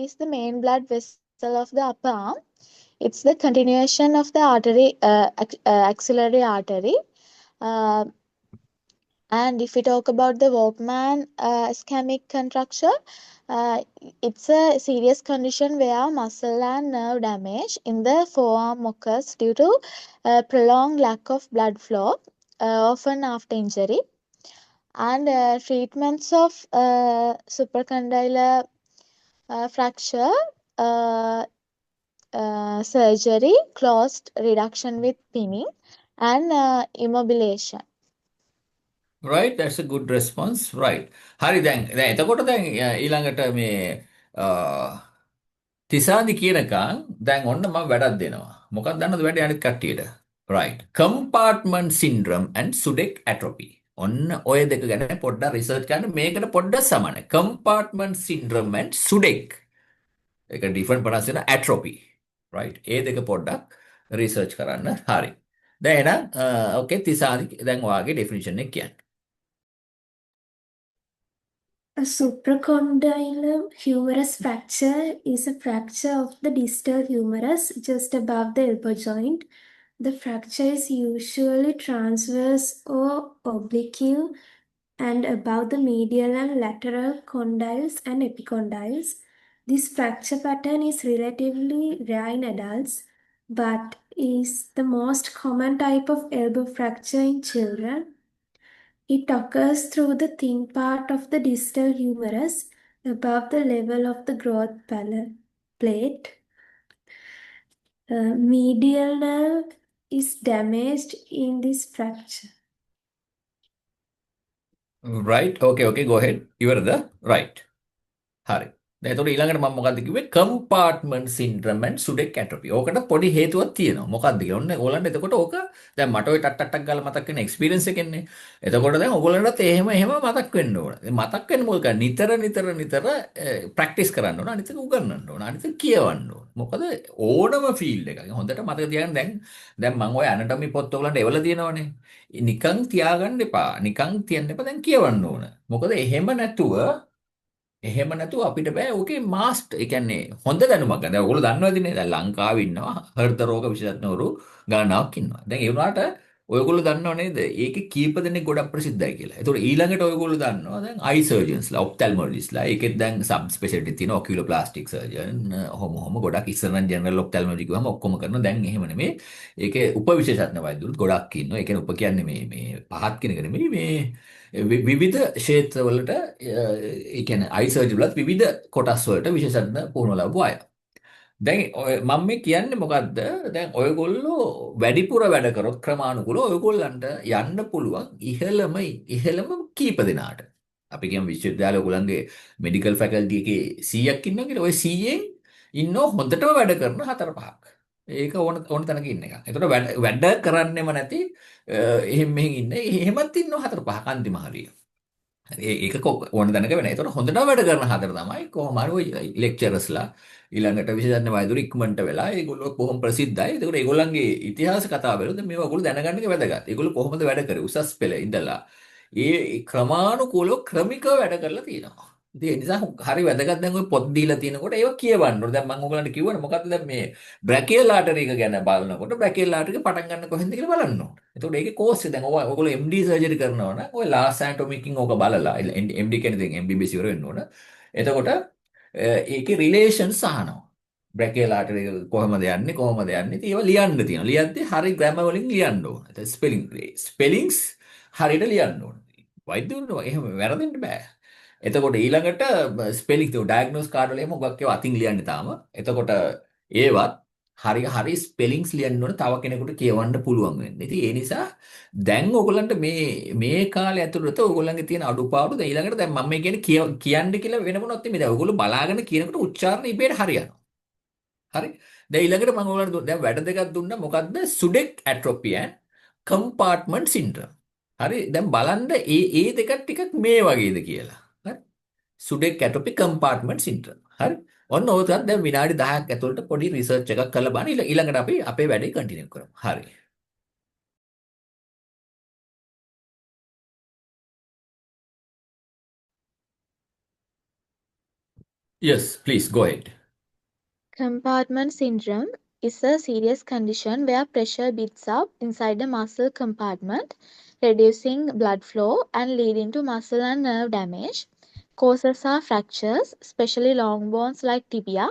is the main blood vessel of the upper arm. It's the continuation of the artery, axillary artery. And if we talk about the Walkman ischemic contracture, it's a serious condition where muscle and nerve damage in the forearm occurs due to prolonged lack of blood flow, often after injury. And treatments of supracondylar fracture, surgery, closed reduction with pinning, and immobilization. Right, that's a good response. Right. හරි දැන් එතකොට දැන් ඊළඟට මේ තිසාදි කියනකම් දැන් ඔන්න මම වැඩක් දෙනවා. මොකක්ද දන්නවද වැඩේ අනිත් කට්ටියට? Right. Compartment syndrome and Sudeck atrophy. ඔන්න ඔය දෙක ගැන පොඩ්ඩක් රිසර්ච් කරන්න මේකට පොඩ්ඩක් සමානයි. Compartment syndrome and Sudeck. ඒක ඩිෆරන්ට් ප්‍රනන්සියේෂන් atrophy. Right. ඒ දෙක පොඩ්ඩක් රිසර්ච් කරන්න. හරි. දැන් එහෙනම් ඕකේ තිසාදි දැන් ඔයාගේ ඩෙෆිනිෂන් එක කියන්න. A supracondylar humerus fracture is a fracture of the distal humerus just above the elbow joint. The fracture is usually transverse or oblique and above the medial and lateral condyles and epicondyles. This fracture pattern is relatively rare in adults, but is the most common type of elbow fracture in children. It occurs through the thin part of the distal humerus above the level of the growth plate. Medial nerve is damaged in this fracture. Right. Okay. Go ahead. ඉවරද? Right. හරි. දැන් එතකොට ඊළඟට මම මොකද්ද කිව්වේ? compartment syndrome and Sudeck atrophy. ඕකට පොඩි හේතුවක් තියෙනවා. මොකද්ද කියලා. ඔන්න ඕගොල්ලන්ට එතකොට ඕක දැන් මට ඔය ටක් ගාලා මතක් වෙන එක්ස්පීරියන්ස් එකෙන්නේ. එතකොට දැන් ඕගොල්ලන්ටත් එහෙම මතක් වෙන්න ඕන. මතක් වෙන්න මොකද? නිතර ප්‍රැක්ටිස් කරන්න ඕන. අනිත් එක උගන්වන්න ඕන. අනිත් එක කියවන්න ඕන. මොකද ඕනම ෆීල්ඩ් එකක හොඳට මතක තියාගන්න දැන් මම ඔය ඇනටොමි පොත් ඔයගොල්ලන්ට එවලා තියෙනවනේ. නිකන් තියාගන්න එපා. නිකන් තියන්න එපා. දැන් කියවන්න ඕන. මොකද එහෙම නැතුව එහෙම නැතුව අපිට බෑ ඕකේ මාස්ටර් ඒ කියන්නේ හොඳ දැනුමක් ගන්න. දැන් ඔයගොල්ලෝ දන්නවදිනේ දැන් ලංකාවේ ඉන්නවා හෘද රෝග විශේෂඥවරු ගණනාවක් ඉන්නවා. දැන් ඒ වුණාට ඔයගොල්ලෝ දන්නව නේද? ඒකේ කීප දෙනෙක් ගොඩක් ප්‍රසිද්ධයි කියලා. ඒතකොට ඊළඟට ඔයගොල්ලෝ දන්නවා දැන් අයි සර්ජන්ස්ලා, ඔප්තැල්මොලොජිස්ට්ලා, ඒකෙත් දැන් සබ් ස්පෙෂැලිටි තියෙනවා ඔකියුලෝප්ලාස්ටික් සර්ජන්, ඔහොම ගොඩක් ඉස්සර නම් ජෙනරල් ඔප්තැල්මොලොජි කිව්වම ඔක්කොම කරනවා. දැන් එහෙම නෙමෙයි. ඒකේ උපවිශේෂඥ වෛද්‍යවරුත් ගොඩක් ඉන්නවා. ඒ කියන්නේ උප කියන්නේ මේ පහත් කෙනෙක් නෙමෙයි මේ විවිධ ක්ෂේත්‍රවලට ඒ කියන්නේ අයි සර්ජරි වලත් විවිධ කොටස් වලට විශේෂඥ පුහුණුව ලැබුව අය. දැන් මම මේ කියන්නේ මොකද්ද? දැන් ඔයගොල්ලෝ වැඩිපුර වැඩ කරොත් ක්‍රමානුකූලව ඔයගොල්ලන්ට යන්න පුළුවන් ඉහළම කීප දෙනාට. අපි කියමු විශ්වවිද්‍යාලය ඔයගොල්ලන්ගේ මෙඩිකල් ෆැකල්ටි එකේ 100ක් ඉන්නවා කියලා. ওই 100න් ඉන්නව හොඳටම වැඩ කරන 4-5ක්. ඒක ඕන තැනක ඉන්න එක. ඒතකොට වැඩ කරන්නෙම නැති එහෙම මෙහෙන් ඉන්නේ. එහෙමත් ඉන්නවා 4-5ක් අන්තිම හරිය. ඒක ඕන දැනක වෙන. ඒතකොට හොඳට වැඩ කරන හතර තමයි කොහොම හරි ඔය ලෙක්චරර්ස්ලා ඊළඟට විශේෂඥ වෛද්‍යවරු ඉක්මනට වෙලා ඒගොල්ලෝ බොහොම ප්‍රසිද්ධයි. ඒතකොට ඒගොල්ලන්ගේ ඉතිහාස කතා බලද්දී මේවා ඔයගොල්ලෝ දැනගන්න එක වැදගත්. ඒගොල්ලෝ කොහොමද වැඩ කරේ උසස් පෙළ ඉඳලා ඒ ක්‍රමානුකූලව ක්‍රමිකව වැඩ කරලා තියෙනවා. ඉතින් ඒ නිසා හරි වැදගත් දැන් ඔය පොත් දීලා තියෙනකොට ඒවා කියවන්න ඕනේ. දැන් මම ඔයගලන්ට කිව්වනේ මොකද්ද දැන් මේ බ්‍රැකියල් ආටරි එක ගැන බලනකොට බ්‍රැකියල් ආටරි එක පටන් ගන්න කොහෙන්ද කියලා බලන්න ඕනේ. එතකොට ඒකේ කෝස් එක දැන් ඔයගොල්ලෝ MD සර්ජරි කරනවා නම් ඔය ලාස් ඇනටොමිකින් ඕක බලලා MD කියන්නේ දැන් MBBS ඉවර වෙන්න ඕන. එතකොට ඒකේ රිලේෂන්ස් අහනවා. බ්‍රැකියල් ආටරි එක කොහමද යන්නේ ඉතින් ඒවා ලියන්න තියෙනවා. ලියද්දි හරි ග්‍රැමර් වලින් ලියන්න ඕන. එතකොට ස්පෙලිංස් හරියට ලියන්න ඕන. වෛද්‍යවරුන්ට එහෙම වැරදෙන්න බෑ. එතකොට ඊළඟට ස්පෙලිං තියෙන ඩයග්නෝස් කාඩ් වල එහෙම මොකක් ඒවා අතින් ලියන්නේ තාම. එතකොට ඒවත් හරි ස්පෙලිංස් ලියන්න ඕන තව කෙනෙකුට කියවන්න පුළුවන් වෙන්නේ. ඉතින් ඒ නිසා දැන් ඕගොල්ලන්ට මේ කාලය ඇතුළත ඕගොල්ලන්ගේ තියෙන අඩුපාඩු දැන් ඊළඟට දැන් මම මේ කියන්නේ කියන්න කියලා වෙන මොනවත් නෙමෙයි. දැන් ඕගොල්ලෝ බලාගෙන කියනකොට උච්චාරණ ඉබේට හරියනවා. හරි. දැන් ඊළඟට මම ඔයාලට දැන් වැඩ දෙකක් දුන්නා. මොකද්ද? සුඩෙක් ඇට්‍රොපි and කම්පාර්ට්මන්ට් සින්ඩ්‍රෝම්. හරි. දැන් බලන්න ඒ දෙක ටිකක් මේ වගේද කියලා. හරි. සුඩෙක් ඇට්‍රොපි කම්පාර්ට්මන්ට් සින්ඩ්‍රෝම්. හරි. ඔන්න ඕකත් දැන් විනාඩි 10ක් ඇතුළත පොඩි රිසර්ච් එකක් කරලා බලන්න. ඊළඟට අපි අපේ වැඩේ කන්ටිනියු කරමු. හරි. Yes, please go ahead. Compartment syndrome is a serious condition where pressure builds up inside the muscle compartment, reducing blood flow and leading to muscle and nerve damage. Causes are fractures, especially long bones like tibia,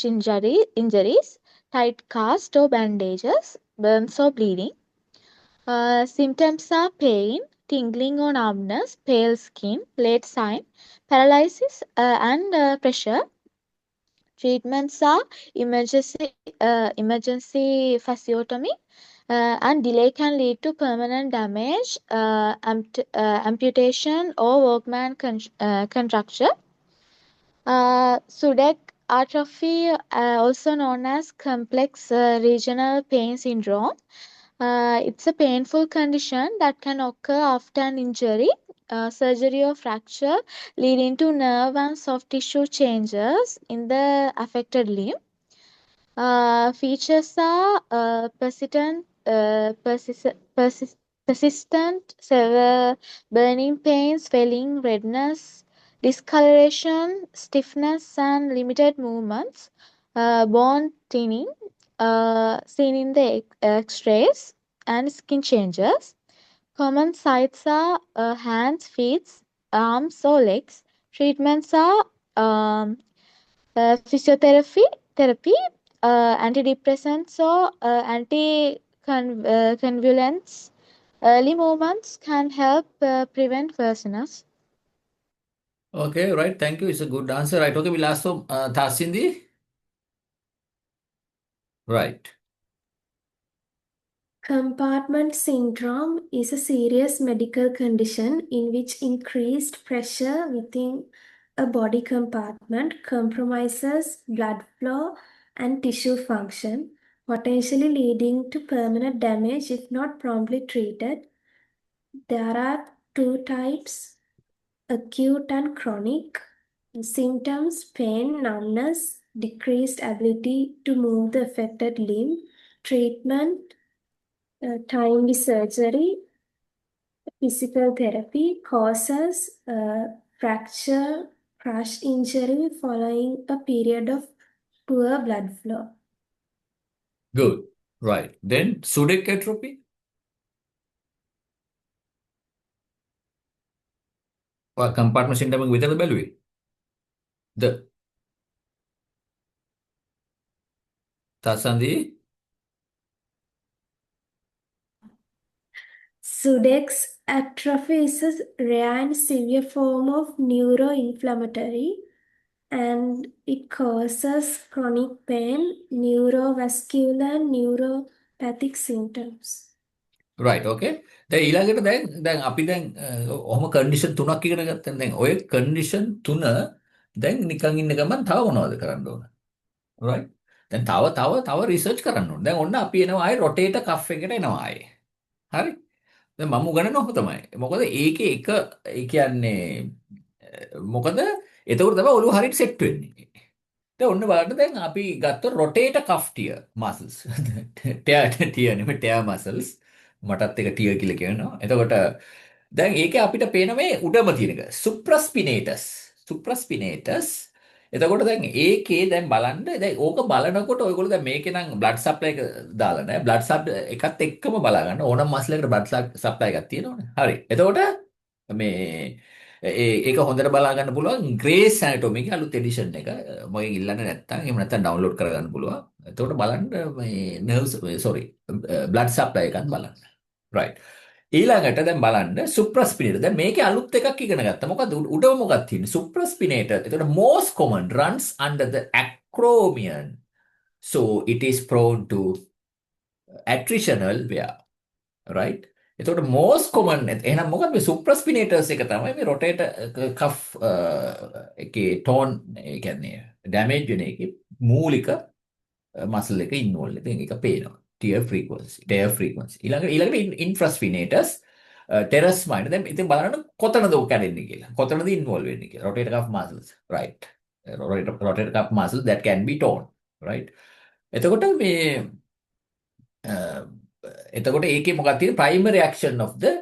injuries, tight cast or bandages, burns or bleeding. Symptoms are pain, tingling or numbness, pale skin, late sign, paralysis, and pressure. Treatments are emergency fasciotomy, and delay can lead to permanent damage, amputation, or Walkman contracture. Sudeck atrophy, also known as complex regional pain syndrome. It's a painful condition that can occur after an injury, surgery or fracture, leading to nerve and soft tissue changes in the affected limb. Features are persistent, severe burning pain, swelling, redness, discoloration, stiffness, and limited movements. Bone thinning, seen in the X-rays, and skin changes. Common sites are hands, feet, arms, or legs. Treatments are physiotherapy, antidepressants, or anticonvulsants. Early movements can help prevent worseness. Okay, right. Thank you. It's a good answer. Right. Okay, we'll ask from Thasindi. Right. Compartment syndrome is a serious medical condition in which increased pressure within a body compartment compromises blood flow and tissue function, potentially leading to permanent damage if not promptly treated. There are two types, acute and chronic. Symptoms: pain, numbness, decreased ability to move the affected limb. Treatment: timely surgery, physical therapy. Causes: fracture, crush injury following a period of poor blood flow. Good. Right. Then Sudic atrophy. Compartment syndrome විතරද බැලුවේ? ද තසන්දී Sudeck's atrophy is a rare and severe form of neuroinflammatory and it causes chronic pain, neurovascular, and neuropathic symptoms. right okay. දැන් ඊළඟට දැන් අපි දැන් ඔහොම condition තුනක් ඉගෙන ගත්තා. දැන් ඔය කන්ඩිෂන් තුන දැන් නිකන් ඉන්න ගමන් තව මොනවද කරන්න ඕන? right. දැන් තව රිසර්ච් කරන්න ඕන. දැන් ඔන්න අපි එනවා ආයේ රොටේටර් කෆ් එකට එනවා ආයේ. හරි. දැන් මම උගන්වන ඔහොම තමයි. මොකද ඒකේ එක ඒ කියන්නේ මොකද එතකොට තමයි ඔළුව හරියට සෙට් වෙන්නේ. දැන් ඔන්න බලන්න දැන් අපි ගත්ත රොටේටර් කෆ් ටියර් මසල්ස්. ටියර් නෙමෙයි ටියර් මසල්ස්. මටත් එක ටියර් කියලා කියනවා. එතකොට දැන් ඒකේ අපිට පේන මේ උඩම තියෙන එක සුප්‍රස්පිනේටස්. සුප්‍රස්පිනේටස්. එතකොට දැන් ඒකේ දැන් බලන්න දැන් ඕක බලනකොට ඔයගොල්ලෝ දැන් මේකේ නම් බ්ලඩ් සප්ලයි එක දාලා නැහැ. බ්ලඩ් සප්ලයි එකත් එක්කම බලා ගන්න ඕනම මස්ල් එකකට බ්ලඩ් සප්ලයි එකක් තියෙනවනේ. හරි. එතකොට මේ ඒක හොඳට බලා ගන්න පුළුවන් ග්‍රේස් ඇනටොමි එකේ අලුත් එඩිෂන් එක මොකෙන් ඉල්ලන්නේ නැත්නම් එහෙම නැත්නම් ඩවුන්ලෝඩ් කරගන්න පුළුවන්. එතකොට බලන්න මේ නර්ව්ස් බ්ලඩ් සප්ලයි එකත් බලන්න. right. ඊළඟට දැන් බලන්න සුප්‍රස්පිනේටර්. දැන් මේකේ අලුත් එකක් ඉගෙන ගත්තා. මොකද උඩම මොකක්ද තියෙන්නේ? සුප්‍රස්පිනේටර්. එතකොට most common runs under the acromion. So it is prone to attritional wear. right. එතකොට most common එහෙනම් මොකක්ද මේ සුප්‍රස්පිනේටර්ස් එක තමයි මේ රොටේටර් කෆ් එකේ ටෝන් ඒ කියන්නේ ඩැමේජ් වෙන එකේ මූලික මසල් එක ඉන්වෝල්ව් එක. ඒක පේනවා. Tear frequency. ඊළඟට ඉන්ෆ්‍රස්පිනේටර්ස් ටෙරස් මයින්ඩ්. දැන් ඉතින් බලන්න කොතනද ඔක කැඩෙන්නේ කියලා. කොතනද ඉන්වෝල්ව් වෙන්නේ කියලා. Rotator cuff muscles. right. Rotator cuff muscle that can be torn. right. එතකොට මේ එතකොට ඒකේ මොකක්ද තියෙන්නේ primary action of the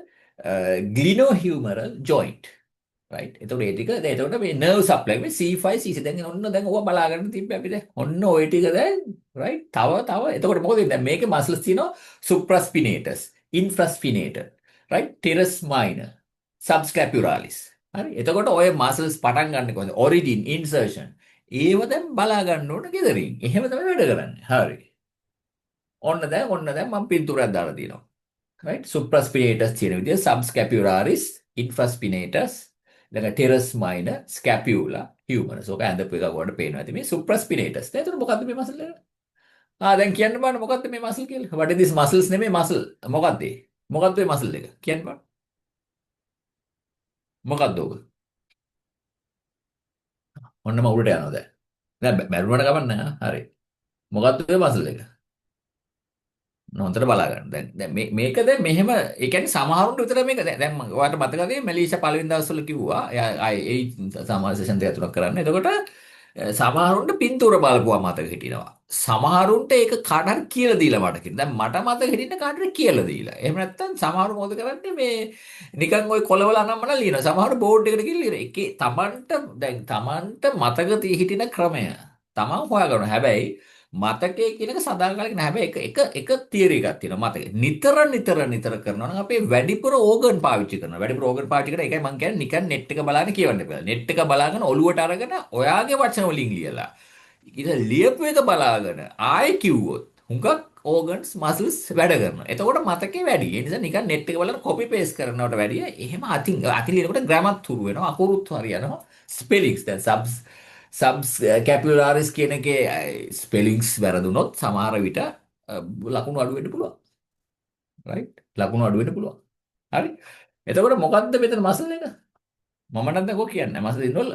glenohumeral joint. right. එතකොට ඒ ටික දැන් එතකොට මේ nerve supply මේ C5 C6 දැන් ඔන්න ඕවා බලා ගන්න තිබ්බේ අපි දැන් ඔන්න ওই ටික දැන් right. තව එතකොට මොකද වෙන්නේ දැන් මේකේ muscles තියෙනවා supraspinatus infraspinator right teres minor subscapularis. හරි. එතකොට ඔය muscles පටන් ගන්න කොහොමද origin insertion ඒව දැන් බලා ගන්න ඕන ගෙදරින්. එහෙම තමයි වැඩ කරන්නේ. හරි. ඔන්න දැන් මම පින්තූරයක් දාලා තියෙනවා. right. supraspinatus තියෙන විදිය subscapularis infraspinatus ළඟ teres minor scapula humerus. ඔක ඇඳපු එක වඩ පේනවා ඇති මේ supraspinatus. දැන් එතකොට මොකද්ද මේ මසල් එක? දැන් කියන්න බලන්න මොකද්ද මේ මසල් කියලා. what is this muscles නෙමෙයි මසල්. මොකද්ද ඒ? මොකද්ද මේ මසල් එක? කියන්න බලන්න. මොකද්ද ඔක? ඔන්නම උඩට යනවා දැන්. දැන් මැරුණට ගමන් නෑ. හරි. මොකද්ද මේ මසල් එක? හොඳට බලා ගන්න. දැන් මේක දැන් මෙහෙම ඒ කියන්නේ සමහරුන්ට විතර මේක දැන් ඔයාලට මතකද මැලීෂා පළවෙනි දවස්වල කිව්වා ඒ සමහර සෙෂන් දෙක තුනක් කරන්න. එතකොට සමහරුන්ට පින්තූර බලපුවා මතක හිටිනවා. සමහරුන්ට ඒක කාට හරි කියලා දීලා මට කියන. දැන් මට මතක හිටින්න කාට හරි කියලා දීලා. එහෙම නැත්නම් සමහරු මොකද කරන්නේ මේ නිකන් ওই කොලවල අනම්මන ලියනවා. සමහරු බෝඩ් එකට ගිහලා ලියනවා. ඒකේ තමන්ට මතක හිටින ක්‍රමය තමන් හොයාගන්න. හැබැයි මතකයේ කියන එක සදාකාලික නෑ. හැබැයි එක තියරි එකක් තියෙනවා මතකේ. නිතර කරනවා නම් අපේ වැඩිපුර ඕගන් පාවිච්චි කරනවා. වැඩිපුර ඕගන් පාවිච්චි කරලා ඒකයි මම කියන්නේ නිකන් නෙට් එක බලාගෙන කියවන්න එපා. නෙට් එක බලාගෙන ඔලුවට අරගෙන ඔයාගේ වචන වලින් ලියලා. ඊට ලියපු එක බලාගෙන ආයෙ කිව්වොත් හුඟක් ඕගන්ස් මසල්ස් වැඩ කරනවා. එතකොට මතකේ වැඩි. ඒ නිසා නිකන් නෙට් එක බලලා කොපි පේස්ට් කරනවට වැඩිය එහෙම අතින් ලියනකොට ග්‍රැමර් තුරු වෙනවා. අකුරුත් හරියනවා. ස්පෙලිංස් දැන් subscapularis කියන එකේ ස්පෙලිංස් වැරදුනොත් සමහර විට ලකුණු අඩු වෙන්න පුළුවන්. right. ලකුණු අඩු වෙන්න පුළුවන්. හරි. එතකොට මොකද්ද මෙතන මසල් එක? මම නම් දැන් ඔක කියන්නේ muscle ඉන්නවල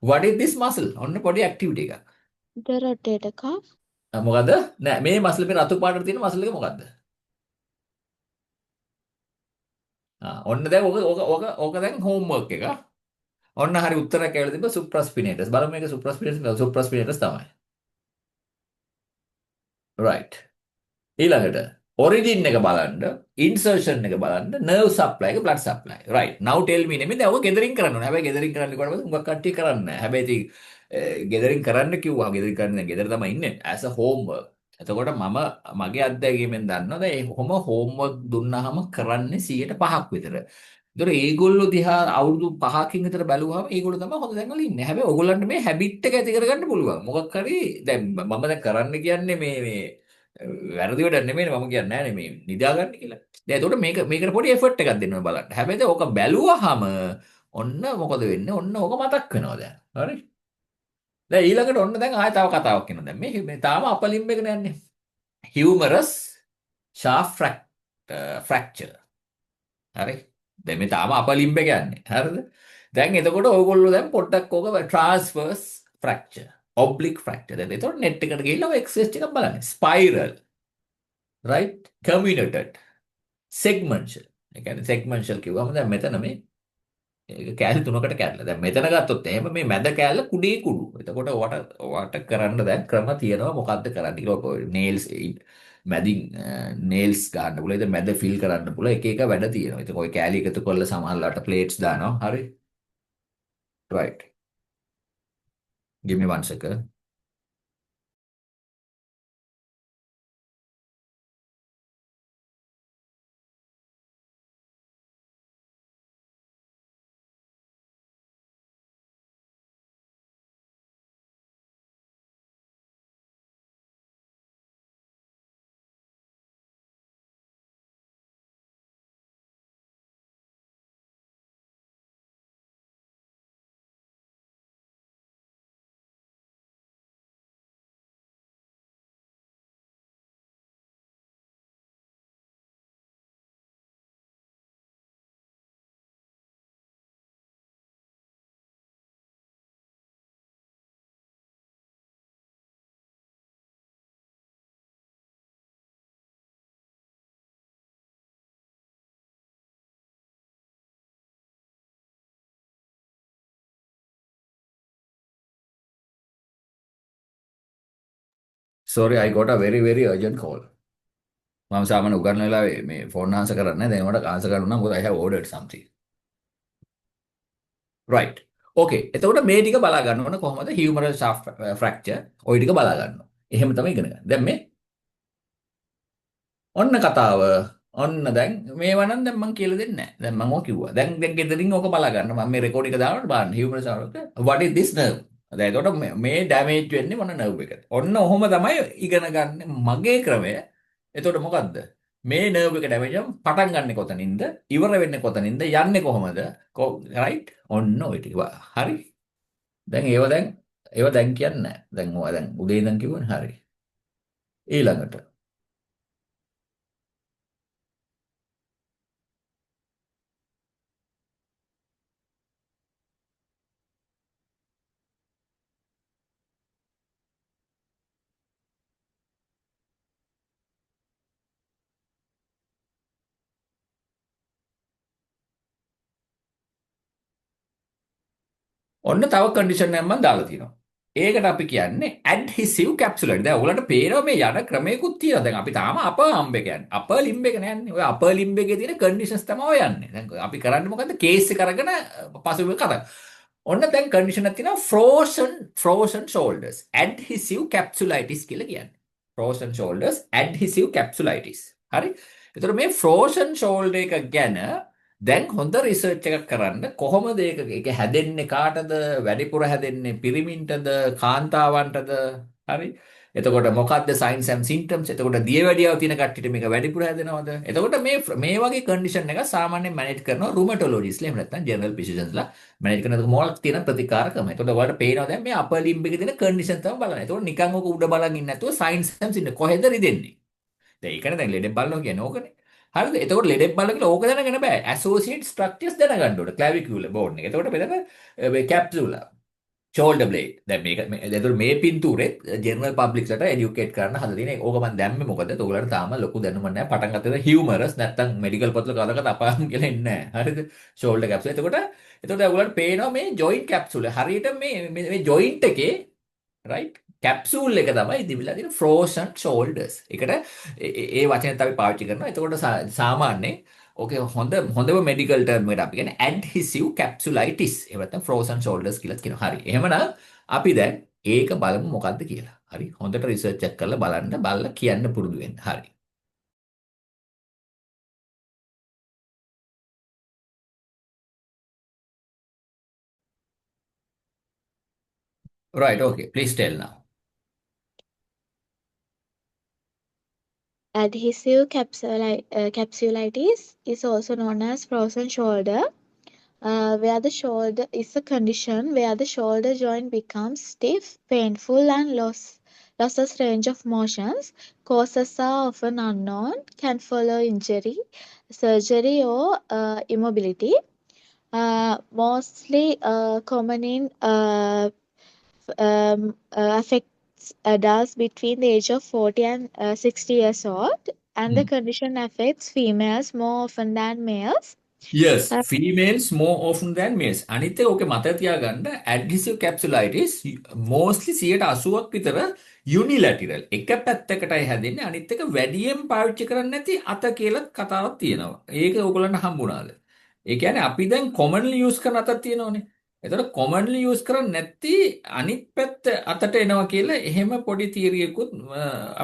what is this muscle? ඔන්න පොඩි ඇක්ටිවිටි එකක්. The rotator cuff. මොකද්ද? නෑ මේ මසල් මේ රතු පාටට තියෙන මසල් එක මොකද්ද? ඔන්න දැන් ඕක දැන් හෝම්වර්ක් එක. ඔන්න හරි උත්තරයක් ඇවිල්ලා තිබ්බ සුප්‍රස්පිනේටස්. බලමු මේක සුප්‍රස්පිනේටස් තමයි. right. ඊළඟට ඔරිජින් එක බලන්න, ඉන්සර්ෂන් එක බලන්න, නර්ව් සප්ලයි එක, blood supply. Right. now tell me නෙමෙයි දැන් ඔක ගෙදරින් කරන්න ඕනේ. හැබැයි ගෙදරින් කරන්න කිව්වට පස්සේ හුඟක් කට්ටිය කරන්නේ නැහැ. හැබැයි ඉතින් ගෙදරින් කරන්න කිව්වා. ගෙදරින් කරන්නේ දැන් ගෙදර තමයි ඉන්නේ as a homework. එතකොට මම මගේ අත්දැකීමෙන් දන්නවා දැන් කොහොම homework දුන්නාම කරන්නේ 100%ක් විතර. ඒතර ඒගොල්ලෝ දිහා අවුරුදු 5කින් විතර බැලුවාම ඒගොල්ලෝ තමයි හොඳ තැන්වල ඉන්නේ. හැබැයි ඕගොල්ලන්ට මේ හැබිට් එක ඇති කරගන්න පුළුවන්. මොකක් හරි දැන් මම දැන් කරන්න කියන්නේ මේ වැරදි වැඩක් නෙමෙයි මම කියන්නේ නෑනේ මේ නිදා ගන්න කියලා. දැන් එතකොට මේකට පොඩි එෆර්ට් එකක් දෙන්න ඕනේ බලන්න. හැබැයි දැන් ඕක බැලුවාම ඔන්න මොකද වෙන්නේ? ඔන්න ඕක මතක් වෙනවා දැන්. හරි? දැන් ඊළඟට ඔන්න දැන් ආයෙ තව කතාවක් කියනවා. දැන් මේ තාම අපලිම්බ එක නෑනේ. humorous shaft fracture. හරි? දැන් මේ තාම අපලිම්බ එක යන්නේ. හරිද? දැන් එතකොට ඔයගොල්ලෝ දැන් පොඩ්ඩක් ඕක transverse fracture, oblique fracture. දැන් එතකොට net එකට ගිහිල්ලා ඔය එක්සර්සයිස් ටිකක් බලන්න. spiral, right? comminuted, segmental. ඒ කියන්නේ segmental කිව්වම දැන් මෙතන මේ ඒක කෑලි තුනකට කැඩලා. දැන් මෙතන ගත්තොත් එහෙම මේ මැද කෑල්ල කුඩේ කුඩු. එතකොට වට කරන්න දැන් ක්‍රම තියෙනවා මොකද්ද කරන්න කියලා නේල්ස් මැදින් නේල්ස් ගන්න පුළුවන්. ඉතින් මැද ෆිල් කරන්න පුළුවන්. එක එක වැඩ තියෙනවා. ඉතින් ওই කෑලි එකතු කරලා සමහරලාට ප්ලේට්ස් දානවා. හරි. right. give me 1 second. sorry, I got a very urgent call. මම සාමාන්‍ය උගන්වන වෙලාවේ මේ ෆෝන් ආන්සර් කරන්නේ නැහැ. දැන් මට ආන්සර් කරන්න නම් මොකද I have ordered something. right. okay. එතකොට මේ ටික බලා ගන්න ඕන කොහොමද humeral shaft fracture ওই ටික බලා ගන්න ඕන. එහෙම තමයි ඉගෙන ගන්න. දැන් මේ ඔන්න කතාව. ඔන්න දැන් මේවා නම් දැන් මම කියලා දෙන්නේ නැහැ. දැන් මම ඕක කිව්වා. දැන් ගෙදරින් ඕක බලා ගන්න. මම මේ රෙකෝඩ් එක දානකොට බලන්න humeral shaft what is this nerve? දැන් එතකොට මේ ඩැමේජ් වෙන්නේ මොන nerve එකද? ඔන්න ඔහොම තමයි ඉගෙන ගන්න මගේ ක්‍රමය. එතකොට මොකද්ද? මේ nerve එක ඩැමේජ් වුම් පටන් ගන්නෙ කොතනින්ද? ඉවර වෙන්නේ කොතනින්ද? යන්නේ කොහොමද? right? ඔන්න ඔය ටික. හරි. දැන් ඒව දැන් කියන්නේ නැහැ. දැන් ඔය දැන් උදේ ඉඳන් කිව්වනේ. හරි. ඊළඟට ඔන්න තව කන්ඩිෂන් එකක් මම දාලා තියෙනවා. ඒකට අපි කියන්නේ adhesive capsular. දැන් ඔයගලන්ට පේනවා මේ යන ක්‍රමයකුත් තියෙනවා. දැන් අපි තාම upper arm එක යන්නේ. upper limb එක නෑනේ. ඔය upper limb එකේ තියෙන conditions තමයි ඔය යන්නේ. දැන් අපි කරන්නේ මොකද්ද? කේස් එක අරගෙන පසුබිම කතා. ඔන්න දැන් කන්ඩිෂන් එකක් තියෙනවා frozen shoulders. adhesive capsulitis කියලා කියන්නේ. frozen shoulders adhesive capsulitis. හරි? ඒතර මේ frozen shoulder එක ගැන දැන් හොඳ රිසර්ච් එකක් කරන්න කොහොමද ඒක හැදෙන්නේ කාටද වැඩිපුර හැදෙන්නේ පිරිමින්ටද කාන්තාවන්ටද හරි එතකොට මොකක්ද සයින්ස් ඇන්ඩ් සිම්ප්ටම්ස් එතකොට දියවැඩියාව තියෙන කට්ටියට මේක වැඩිපුර හැදෙනවද එතකොට මේ වගේ කන්ඩිෂන් එක සාමාන්‍යයෙන් මැනේජ් කරනවා රුමටොලොජිස්ට්ලා එහෙම නැත්නම් ජෙනරල් ෆිසිෂියන්ස්ලා මැනේජ් කරන මොකක් තියෙන ප්‍රතිකාර ක්‍රම. එතකොට ඔයාලට පේනවා දැන් මේ අපර් ලිම්බ් එකේ තියෙන කන්ඩිෂන් තමයි බලන්නේ. එතකොට නිකන් ඔක උඩ බලන් ඉන්නේ නැතුව සයින්ස් ඇන්ඩ් සිම්ප්ටම්ස් කොහෙද රිදෙන්නේ. දැන් ඒකනේ දැන් ලෙඩ බලනවා කියන්නේ ඕකනේ. හරිද? එතකොට ලෙඩෙක් බලලා කියලා ඕක දැනගෙන බෑ. ඇසෝසියේට් ස්ට්‍රක්චර්ස් දැනගන්න ඕනේ. ක්ලැවිකියුලර් බෝන් එක. එතකොට මෙතන මේ කැප්සුලා, ෂෝල්ඩර් බ්ලේඩ්. දැන් එතකොට මේ පින්තූරේ ජෙනරල් පබ්ලික්ස්ලට එඩියුකේට් කරන්න හදලා තියෙන. ඕක මම දැම්මේ මොකද? ඔයගොල්ලන්ට තාම ලොකු දැනුමක් නැහැ. පටන් ගත්තද හියුමරස් නැත්තම් මෙඩිකල් පොත්වල කවදාකවත් අපාම් කියලා එන්නේ නැහැ. හරිද? ෂෝල්ඩර් කැප්සුල. එතකොට ඔයගොල්ලන්ට පේනවා මේ ජොයින්ට් කැප්සුල. හරියට මේ ජොයින්ට් එකේ right කැප්සූල් එක තමයි තිබිලා තියෙන frozen shoulders. ඒකට ඒ වචනයත් අපි පාවිච්චි කරනවා. එතකොට සාමාන්‍යයෙන් ඕකේ හොඳම මෙඩිකල් ටර්ම් එකට අපි කියන්නේ adhesive capsulitis. එහෙම නැත්නම් frozen shoulders කියලා කියනවා. හරි. එහෙමනම් අපි දැන් ඒක බලමු මොකද්ද කියලා. හරි. හොඳට රිසර්ච් එකක් කරලා බලලා කියන්න පුරුදු වෙන්න. හරි. Right, okay. Please tell now. Adhesive capsulitis is also known as frozen shoulder, where the shoulder is a condition where the shoulder joint becomes stiff, painful, and loses range of motions. Causes are often unknown, can follow injury, surgery, or immobility. Mostly common in affects adults between the age of 40 and 60 years old, and the condition affects females more often than males. Yes, Uh, females more often than males. අනිත් එක ඕකේ මතක තියාගන්න adhesive capsulitis mostly 80%ක් විතර unilateral. එක පැත්තකටයි හැදෙන්නේ අනිත් එක වැඩියෙන් පාවිච්චි කරන්නේ නැති අත කියලා කතාවක් තියෙනවා. ඒක ඕගොල්ලන්ට හම්බුණාද? ඒ කියන්නේ අපි දැන් commonly use කරන අතක් තියෙනවනේ. එතකොට commonly use කරන්නේ නැති අනිත් පැත්ත අතට එනවා කියලා එහෙම පොඩි තියරි එකකුත්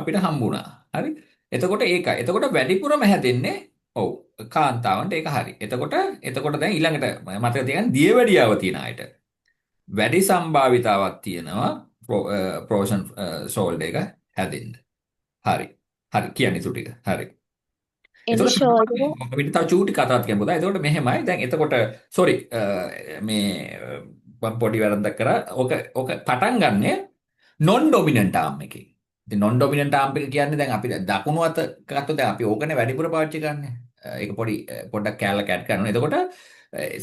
අපිට හම්බුණා. හරි? එතකොට ඒකයි. එතකොට වැඩිපුරම හැදෙන්නේ ඔව් කාන්තාවන්ට ඒක හරි. එතකොට දැන් ඊළඟට මතක තියාගන්න දියවැඩියාව තියෙන අයට වැඩි සම්භාවිතාවක් තියෙනවා ප්‍රෝෂන් ෂෝල්ඩර් එක හැදෙන්න. හරි. හරි කියන්නේ සු ටික. හරි. in the එතකොට shoulder, අපිට තව චූටි කතාවක් කියන්න පුළුවන්. එතකොට මෙහෙමයි. දැන් එතකොට සෝරි මේ මම පොඩි වැරද්දක් කරා. ඕක පටන් ගන්නෙ non dominant arm එකේ. ඉතින් non dominant arm එක කියන්නේ දැන් අපි දකුණු අත ගත්තොත් දැන් අපි ඕකනේ වැඩිපුර පාවිච්චි කරන්නේ. ඒක පොඩ්ඩක් කැලක් ඇඩ් කරනවා. එතකොට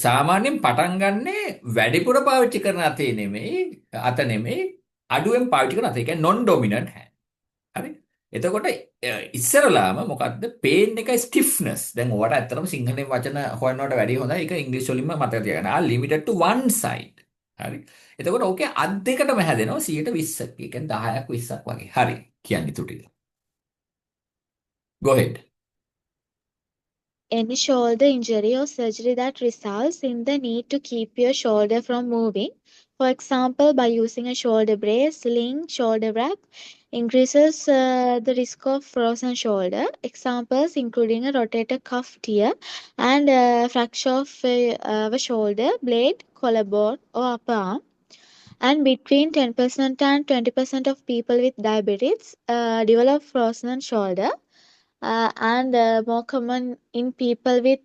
සාමාන්‍යයෙන් පටන් ගන්නෙ වැඩිපුර පාවිච්චි කරන අත නෙමෙයි අඩුවෙන් පාවිච්චි කරන අත. ඒ කියන්නේ non dominant hand. හරි. එතකොට ඉස්සරලාම මොකද්ද පේන් එකයි ස්ටිෆ්නස්. දැන් ඔයාලට ඇත්තටම සිංහලෙන් වචන හොයනවට වැඩිය හොඳයි. ඒක ඉංග්‍රීසි වලින්ම මතක තියාගන්න. ආ limited to one side. හරි. එතකොට ඕකේ අත් දෙකටම හැදෙනවා 120ක්. ඒ කියන්නේ 10ක් 20ක් වගේ. හරි. කියන්නේ තුටිද. Go ahead. any shoulder injury or surgery that results in the need to keep your shoulder from moving. For example, by using a shoulder brace, sling, shoulder wrap, increases the risk of frozen shoulder. Examples including a rotator cuff tear and fracture of a shoulder blade, collarbone, or upper arm. And between 10% and 20% of people with diabetes develop frozen shoulder. And more common in people with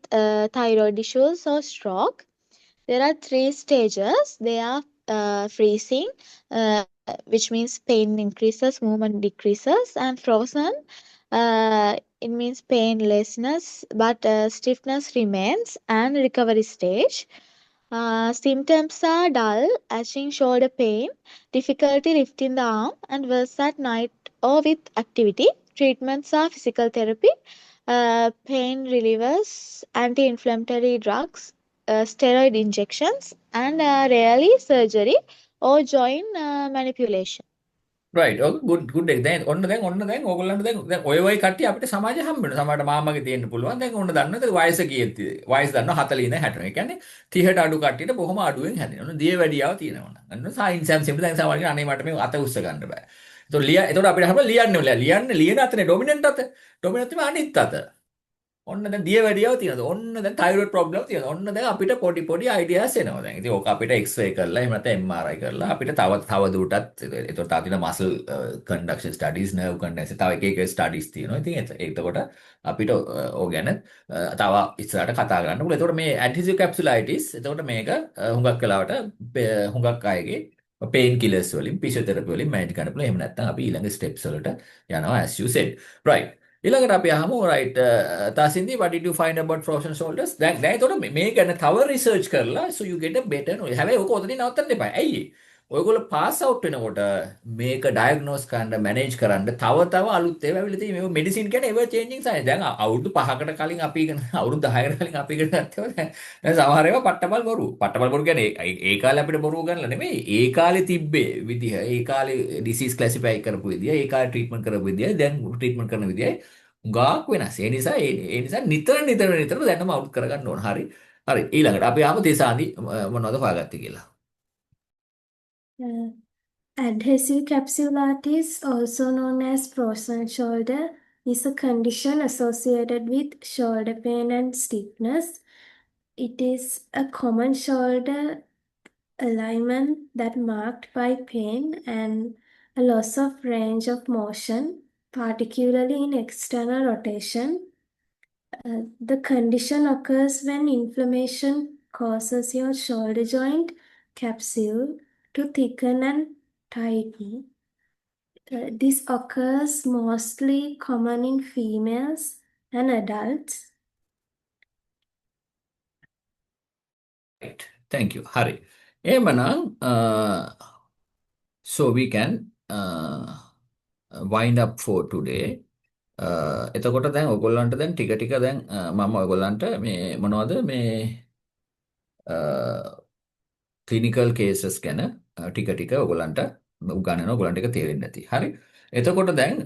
thyroid issues or stroke. There are 3 stages. They are freezing, which means pain increases, movement decreases, and frozen. It means painlessness, but stiffness remains, and recovery stage. Symptoms are dull, aching shoulder pain, difficulty lifting the arm, and worse at night or with activity. Treatments are physical therapy, pain relievers, anti-inflammatory drugs, steroid injections, and rarely surgery or joint manipulation. right okay good දැන් ඔන්න දැන් ඕගොල්ලන්ට දැන් ඔය වගේ කට්ටිය අපිට සමාජය හම්බ වෙනවා. සමහරට මාමගේ තියෙන්න පුළුවන්. දැන් ඔන්න දන්නවද වයස කීයද? වයස දන්නවා 40 ඉඳන් 60. ඒ කියන්නේ 30ට අඩු කට්ටියට බොහොම අඩුවෙන් හැදෙනවා. ඔන්න දියවැඩියාව තියෙනවා. අන්න සයින්ස් සිම්පල් දැන් සමහරවිට අනේ මට මේ අත උස්ස ගන්න බෑ. එතකොට අපිට හම්බ ලියන්න අතනේ ඩොමිනන්ට් අත. ඩොමිනන්ට් තමයි අනිත් අත. ඔන්න දැන් දියවැඩියාව තියෙනවා. ඔන්න දැන් තයිරොයිඩ් ප්‍රොබ්ලම් තියෙනවා. ඔන්න දැන් අපිට පොඩි අයිඩියාස් එනවා. දැන් ඉතින් ඕක අපිට එක්ස්රේ කරලා එහෙම නැත්නම් MRI කරලා අපිට තව දුරටත් ඒතකොට තාතින මසල් කන්ඩක්ෂන් ස්ටඩීස් නර්ව් කන්ඩක්ෂන් තව එක ස්ටඩීස් තියෙනවා. ඉතින් එතකොට අපිට ඕක ගැන තව ඉස්සරහට කතා කරන්න පුළුවන්. එතකොට මේ ඇඩ්හෙසිව් කැප්සුලයිටිස් එතකොට මේක හුඟක් වෙලාවට හුඟක් අයගේ පේන් කිලර්ස් වලින් ෆිසියෝതെරපි වලින් මැනේජ් කරන්න පුළුවන්. එහෙම නැත්නම් අපි ඊළඟ ස්ටෙප්ස් වලට යනවා as you said. right ඊළඟට අපි අහමු right තාසින්දි what did you find about frozen shoulders? දැන් එතකොට මේ ගැන තව රිසර්ච් කරලා so you get a better knowledge. හැබැයි ඔක ඔතනින් නවත්තන්න එපා. ඇයි? ඔයගොල්ලෝ පාස් අවුට් වෙනකොට මේක ඩයග්නෝස් කරන්න මැනේජ් කරන්න තව අලුත් ඒවා ඇවිල්ලා තියෙනවා. මේ මෙඩිසින් කියන්නේ එවර් චේන්ජින් සයන්ස්. දැන් අවුරුදු 5කට කලින් අපි ඉගෙන අවුරුදු 10කට කලින් අපි ඉගෙන ගත්තේ දැන් සමහර ඒවා පට්ටපල් බොරු. පට්ටපල් බොරු කියන්නේ ඒ කාලේ අපිට බොරුව ගන්නලා නෙමෙයි. ඒ කාලේ තිබ්බේ විදිහ, ඒ කාලේ ඩිසීස් ක්ලාසිෆයි කරපු විදිය, ඒ කාලේ ට්‍රීට්මන්ට් කරපු විදිය, දැන් ට්‍රීට්මන්ට් කරන විදියයි ගාක් වෙනස්. ඒ නිසා නිතර දැනම අවුට් කරගන්න ඕන. හරි. හරි. ඊළඟට අපි ආපු තේසාන්දි මොනවද හොයාගත්තේ කියලා. Uh, Adhesive capsulitis, also known as frozen shoulder, is a condition associated with shoulder pain and stiffness. It is a common shoulder alignment that marked by pain and a loss of range of motion, particularly in external rotation. The condition occurs when inflammation causes your shoulder joint capsule to thicken and tighten. This occurs mostly common in females and adults. Right. Thank you. හරි. එහෙමනම් so we can wind up for today. එතකොට දැන් ඔයගොල්ලන්ට දැන් ටික ටික දැන් මම ඔයගොල්ලන්ට මේ මොනවද මේ ක්ලිනිකල් කේසස් ගැන ටික ටික ඔයගොල්ලන්ට උගන්වන ඔයගොල්ලන්ට එක තේරෙන්නේ නැති. හරි. එතකොට දැන්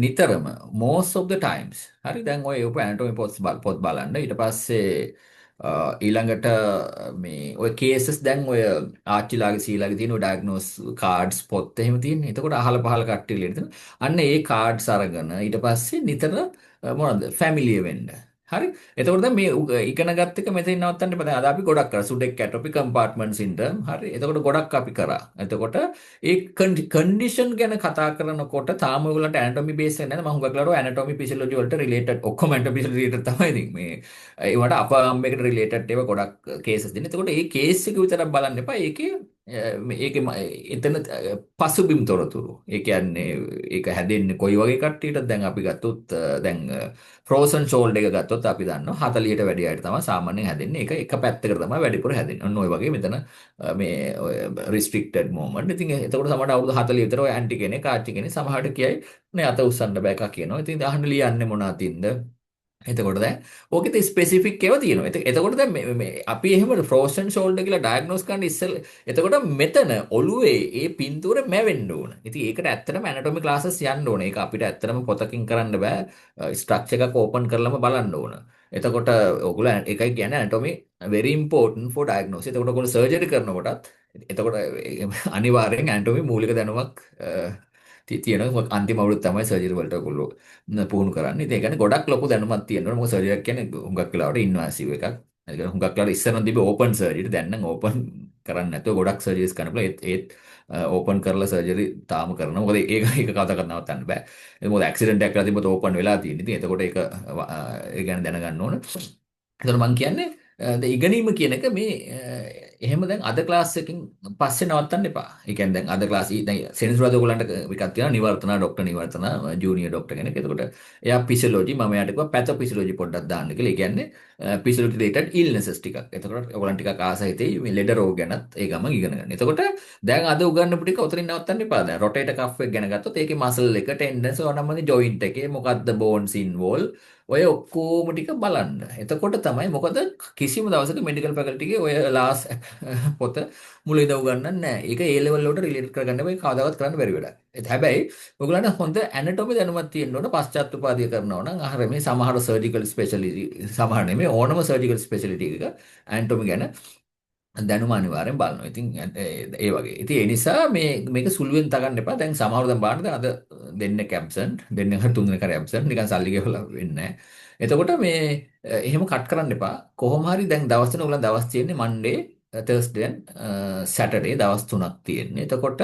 නිතරම most of the times හරි දැන් ඔය ඇනටොමි පොත් බලන්න ඊට පස්සේ ඊළඟට මේ ඔය කේසස් දැන් ඔය ආච්චිලාගේ සීලාගේ තියෙන ඔය ඩයග්නෝස් කාඩ්ස් පොත් එහෙම තියෙන්නේ. එතකොට අහල පහල කට්ටිය ලියන තියෙන. අන්න ඒ කාඩ්ස් අරගෙන ඊට පස්සේ නිතර මොනවද ෆැමිලිය වෙන්න. හරි. එතකොට දැන් මේ ඉගෙන ගත්ත එක මෙතනින් නවත්තන්න බෑ. අද අපි ගොඩක් කරා සුඩෙක් ඇටොපි කම්පාර්ට්මන්ට් සින්ඩ්‍රෝම්. හරි. එතකොට ගොඩක් අපි කරා. එතකොට ඒ කන්ඩිෂන් ගැන කතා කරනකොට තාම ඔයගොල්ලන්ට ඇනටොමි බේස් එක නැහැ. මම හුඟක් ලාරෝ ඇනටොමි ෆිසියොලොජි වලට රිලේටඩ් ඔක්කොම ඇනටොමි රිලේටඩ් තමයි ඉතින් මේ ඒවට අපාම් එකට රිලේටඩ් ඒවා ගොඩක් කේසස් දෙන්නේ. එතකොට මේ කේස් එක විතරක් බලන්න එපා. ඒකේ එතන පසුබිම් තොරතුරු. ඒ කියන්නේ ඒක හැදෙන්නේ කොයි වගේ කට්ටියටද දැන් අපි ගත්තොත් දැන් ෆ්‍රෝසන් ෂෝල්ඩර් එක ගත්තොත් අපි දන්නවා 40ට වැඩි අයට තමයි සාමාන්‍යයෙන් හැදෙන්නේ. ඒක එක පැත්තකට තමයි වැඩිපුර හැදෙන්නේ. ඔන්න ඔය වගේ මෙතන මේ රිස්ට්‍රික්ටඩ් මොමන්ට්. ඉතින් එතකොට සමහරට අවුරුදු 40 විතර ඔය ඇන්ටි කෙනෙක් ආච්චි කෙනෙක් සමහරට කියයි නේ අත උස්සන්න බෑ එකක් කියනවා. ඉතින් අහන්න ලියන්නේ මොන අතින්ද? එතකොට දැන් ඕකෙත් ස්පෙસિෆික් ඒවා තියෙනවා. එතකොට දැන් මේ අපි එහෙම ෆ්‍රෝසන් ෂෝල්ඩර් කියලා ඩයග්නෝස් කරන්න ඉස්සෙල්ලා එතකොට මෙතන ඔළුවේ ඒ පින්තූර මැවෙන්න ඕන. ඉතින් ඒකට ඇත්තටම ඇනටොමි ක්ලාසස් යන්න ඕන. ඒක අපිට ඇත්තටම පොතකින් කරන්න බෑ. ස්ට්‍රක්චර් එකක් ඕපන් කරලම බලන්න ඕන. එතකොට ඔයගොල්ලෝ ඒකයි කියන්නේ ඇනටොමි very important for diagnosis. එතකොට ඔයගොල්ලෝ සර්ජරි කරනකොටත් එතකොට අනිවාර්යෙන් ඇනටොමි මූලික දැනුමක් තියෙනවා. අන්තිම අවුරුද්ද තමයි සර්ජරි වලට ඔයගොල්ලෝ පුහුණු කරන්නේ. ඉතින් ඒ කියන්නේ ගොඩක් ලොකු දැනුමක් තියෙනවා. මොකද සර්ජරි කියන්නේ හුඟක් වෙලාවට ඉන්වාසිව් එකක්. ඒ කියන්නේ හුඟක් වෙලාවට ඉස්සරන තිබ්බ ඕපන් සර්ජරි දැන් නම් ඕපන් කරන්නේ නැතුව ගොඩක් සර්ජරිස් කරන්න පුළුවන්. ඒත් ඕපන් කරලා සර්ජරි තාම කරනවා. මොකද ඒක කවදාකවත් නවත්තන්න බෑ. මොකද ඇක්සිඩන්ට් එකක් කරලා තිබ්බොත් ඕපන් වෙලා තියෙන්නේ. ඉතින් එතකොට ඒක ඒ ගැන දැනගන්න ඕන. එතකොට මම කියන්නේ ඉගෙනීම කියන එක මේ එහෙම දැන් අද ක්ලාස් එකකින් පස්සේ නවත්තන්න එපා. ඒ කියන්නේ දැන් අද ක්ලාස් දැන් සෙනසුරාදා ඔයගොල්ලන්ට එකක් තියෙනවා නිවර්තන ડોක්ටර් නිවර්තන ජූනියර් ડોක්ටර් කෙනෙක්. එතකොට එයා ෆිසියොලොජි මම එයාට කිව්වා පැතොෆිසියොලොජි පොඩ්ඩක් දාන්න කියලා. ඒ කියන්නේ ෆිසියොලොජි රිලේටඩ් ඉල්නසස් ටිකක්. එතකොට ඔයගොල්ලන් ටිකක් ආස හිතේ මේ ලෙඩ රෝග ගැනත් ඒ ගමන් ඉගෙන ගන්න. එතකොට දැන් අද උගන්වපු ටික උතරින් නවත්තන්න එපා. දැන් රොටේටර් කෆ් එක ගැන ගත්තොත් ඒකේ මසල් එක ටෙන්ඩන්ස් ඕනම්මනේ ජොයින්ට් එකේ මොකද්ද බෝන්ස් ඉන්වෝල් ඔය ඔක්කොම ටික බලන්න. එතකොට තමයි මොකද කිසිම දවසක මෙඩිකල් ෆැකල්ටි එකේ ඔය ලාස් පොත මුල ඉඳන් උගන්වන්නේ නැහැ. ඒක ඒ ලෙවල් වලට රිලේට් කරගන්න බෑ කවදාවත් කරන්න බැරි වැඩක්. හැබැයි ඔයගොල්ලන්ට හොඳ ඇනටොමි දැනුමක් තියෙන්න ඕන පශ්චාත්තුපාදය කරනවා නම් අහර මේ සමහර සර්ජිකල් ස්පෙෂලිටි සමහර නෙමෙයි ඕනම සර්ජිකල් ස්පෙෂලිටි එක ඇනටොමි ගැන දැනුම අනිවාර්යෙන් බලනවා. ඉතින් ඒ වගේ. ඉතින් ඒ නිසා මේක සුළුවෙන් තගන්න එපා. දැන් සමහරව දැන් බලන්න දැන් අද දෙන්නෙක් ඇබ්සන්ට්, දෙන්නෙක් හරි තුන්දෙනෙක් හරි ඇබ්සන්ට් නිකන් සල්ලි ගෙවලා වෙන්නේ නැහැ. එතකොට මේ එහෙම කට් කරන්න එපා. කොහොම හරි දැන් දවස් තුන ඔයගොල්ලන් දවස් තියෙන්නේ මන්ඩේ, තර්ස්ඩේ, සැටර්ඩේ දවස් තුනක් තියෙන්නේ. එතකොට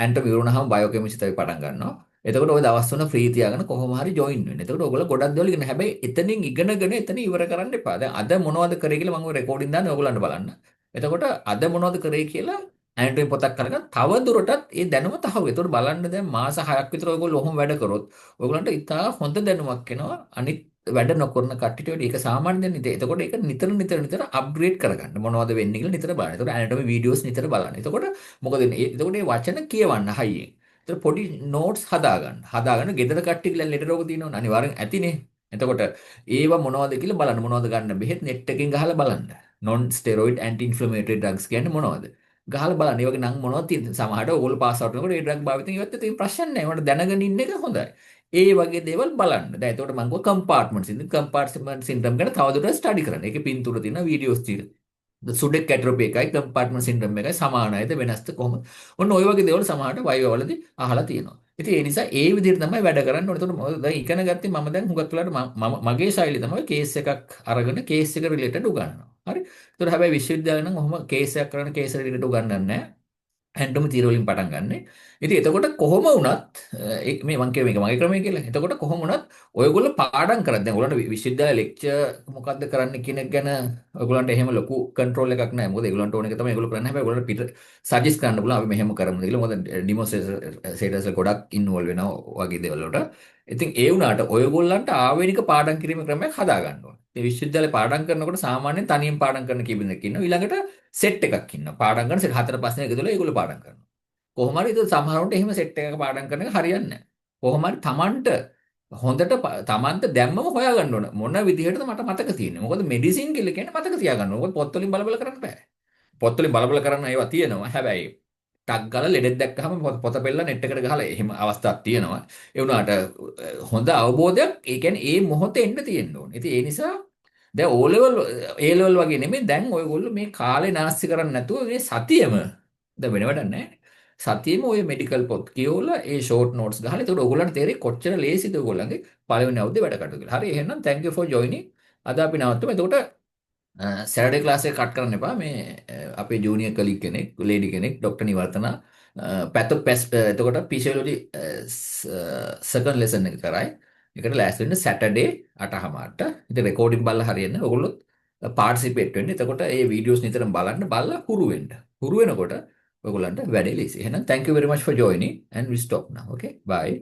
ඇන්ටොමි ඉවරුනහම බයෝකෙමිස්ට්‍රි තමයි පටන් ගන්නවා. එතකොට ওই දවස් තුන ෆ්‍රී තියාගෙන කොහොම හරි ජොයින් වෙන්න. එතකොට ඔයගොල්ලෝ ගොඩක් දේවල් ඉගෙන. හැබැයි එතනින් ඉගෙනගෙන එතන ඉවර කරන්න එපා. දැන් අද මොනවද කරේ කියලා මම ඔය රෙකෝඩින් දාන්නේ ඔයගොල්ලන්ට බලන්න. එතකොට අද මොනවද කරේ කියලා ඇනටොමි පොතක් කරගෙන තව දුරටත් ඒ දැනුම තහවුරු. එතකොට බලන්න දැන් මාස 6ක් විතර ඔයගොල්ලෝ ඔහොම වැඩ කරොත් ඔයගොල්ලන්ට ඉතා හොඳ දැනුමක් එනවා. අනිත් වැඩ නොකරන කට්ටියට වඩා ඒක සාමාන්‍ය දෙයක් නෙවෙයි. එතකොට ඒක නිතර අප්ග්‍රේඩ් කරගන්න. මොනවද වෙන්නේ කියලා නිතර බලන්න. එතකොට ඇනටොමි වීඩියෝස් නිතර බලන්න. එතකොට මොකද වෙන්නේ? එතකොට මේ වචන කියවන්න හයියෙන්. එතකොට පොඩි නෝට්ස් හදාගන්න. හදාගන්න ගෙදර කට්ටිය කියලා ලෙඩ රෝග තියෙනවනේ අනිවාර්යෙන් ඇතිනේ. එතකොට ඒව මොනවද කියලා බලන්න. මොනවද ගන්න බෙහෙත් නෙට් එකෙන් ගහලා බලන්න. non steroid anti inflammatory drugs කියන්නේ මොනවද? ගහලා බලන්න. ඒ වගේ නම් මොනවද තියෙන්නේ? සමහරට ඕගොල්ලෝ පාස් අවුට් වෙනකොට ඒ ඩ්‍රග් භාවිතයෙන් ඉවත් වෙන ප්‍රශ්න නැහැ. ඒවට දැනගෙන ඉන්න එක හොඳයි. ඒ වගේ දේවල් බලන්න. දැන් එතකොට මම කිව්වා කම්පාර්ට්මන්ට් සින්ඩ්‍රම් ගැන තවදුරටත් ස්ටඩි කරන්න. ඒකේ පින්තූර තියෙනවා, වීඩියෝස් තියෙනවා. සුඩෙක් ඇට්‍රොපි එකයි කම්පාර්ට්මන්ට් සින්ඩ්‍රම් එකයි සමානයිද වෙනස්ද කොහොමද? ඔන්න ওই වගේ දේවල් සමහරට වයවලදී අහලා තියෙනවා. ඉතින් ඒ නිසා ඒ විදිහට තමයි වැඩ කරන්න ඕනේ. එතකොට මොකද දැන් ඉගෙන ගත්තේ මම දැන් හුඟක් වෙලාවට මගේ ශෛලිය තමයි කේස් එකක් අරගෙන කේස් එක රිලේටඩ් උගන්වනවා. හරි. ඒතකොට හැබැයි විශ්වවිද්‍යාලේ නම් ඔහොම කේස් එකක් කරන කේස් රිලේටඩ් උගන්වන්නේ නැහැ. හැන්ඩම තීර වලින් පටන් ගන්න. ඉතින් එතකොට කොහොම වුණත් මේ මං කියව මේක මගේ ක්‍රමය කියලා. එතකොට කොහොම වුණත් ඔයගොල්ලෝ පාඩම් කරත් දැන් ඔයගොල්ලන්ට විශ්වවිද්‍යාල ලෙක්චර් මොකද්ද කරන්න කියන එක ගැන ඔයගොල්ලන්ට එහෙම ලොකු කන්ට්‍රෝල් එකක් නැහැ. මොකද ඒගොල්ලන්ට ඕන එක තමයි ඒගොල්ලෝ කරන්නේ. හැබැයි ඔයගොල්ලන්ට පිට සජෙස්ට් කරන්න පුළුවන් අපි මෙහෙම කරමුද කියලා. මොකද ඩිමොන්ස්ට්‍රේටර්ස් ගොඩක් ඉන්වෝල්ව් වෙනවා වගේ දේවල් වලට. ඉතින් ඒ වුණාට ඔයගොල්ලන්ට ආවේනික පාඩම් කිරීමේ ක්‍රමයක් හදා ගන්න ඕනේ. ඒ විශ්වවිද්‍යාලේ පාඩම් කරනකොට සාමාන්‍යයෙන් තනියෙන් පාඩම් කරන කීප දෙනෙක් ඉන්නවා. ඊළඟට සෙට් එකක් ඉන්නවා. පාඩම් කරන සෙට් 4-5 දෙනෙක් එකතුලා ඒගොල්ලෝ පාඩම් කරනවා. කොහොම හරි ඒක සමහරවිට එහෙම සෙට් එකක පාඩම් කරන එක හරියන්නේ නැහැ. කොහොම හරි Tamanට හොඳට Tamanට දැම්මම හොයාගන්න ඕන. මොන විදිහටද මට මතක තියෙන්නේ. මොකද මෙඩිසින් කියලා කියන්නේ මතක තියාගන්න ඕන. මොකද පොත් වලින් බල බල කරන්න බෑ. පොත් වලින් බල බල කරන්න ඒවා තියෙනවා. හැබැයි ටක් ගාලා ලෙඩෙක් දැක්කහම පොත පෙරලා නෙට් එකට ගහලා එහෙම අවස්ථාවක් තියෙනවා. ඒ වුණාට හොඳ අවබෝධයක් ඒ කියන්නේ ඒ මොහොතේ එන්න තියෙන්න ඕනේ. ඉතින් ඒ නිසා දැන් O level A level වගේ නෙමෙයි දැන් ඔයගොල්ලෝ මේ කාලේ නාස්ති කරන්නේ නැතුව මේ සතියෙම දැන් වෙන වැඩක් නැහැ. සතියෙම ඔය මෙඩිකල් පොත් කියවලා ඒ ෂෝට් නෝට්ස් ගහලා එතකොට ඔයගොල්ලන්ට තේරෙයි කොච්චර ලේසිද ඔයගොල්ලන්ගේ පළවෙනි අවුරුද්දේ වැඩ කටයුතු කියලා. හරි එහෙනම් thank you for joining. අද අපි නවත්තමු. එතකොට සැටර්ඩේ ක්ලාස් එක කට් කරන්න එපා. මේ අපේ ජූනියර් කලීග් කෙනෙක්, ලේඩි කෙනෙක්, ડોක්ටර් නිවර්තනා එතකොට ෆිසියොලොජි සෙකන්ඩ් ලෙසන් එක කරයි. ඒකට ලෑස්ති වෙන්න සැටර්ඩේ 8:00ට. ඉතින් රෙකෝඩින් බලලා හරියන්නේ. ඔයගොල්ලෝ පාර්ටිසිපේට් වෙන්න. එතකොට මේ වීඩියෝස් නිතරම බලලා හුරු වෙන්න. හුරු වෙනකොට ඔයගොල්ලන්ට වැඩේ ලේසි. එහෙනම් thank you very much for joining and we stop now. Okay, bye.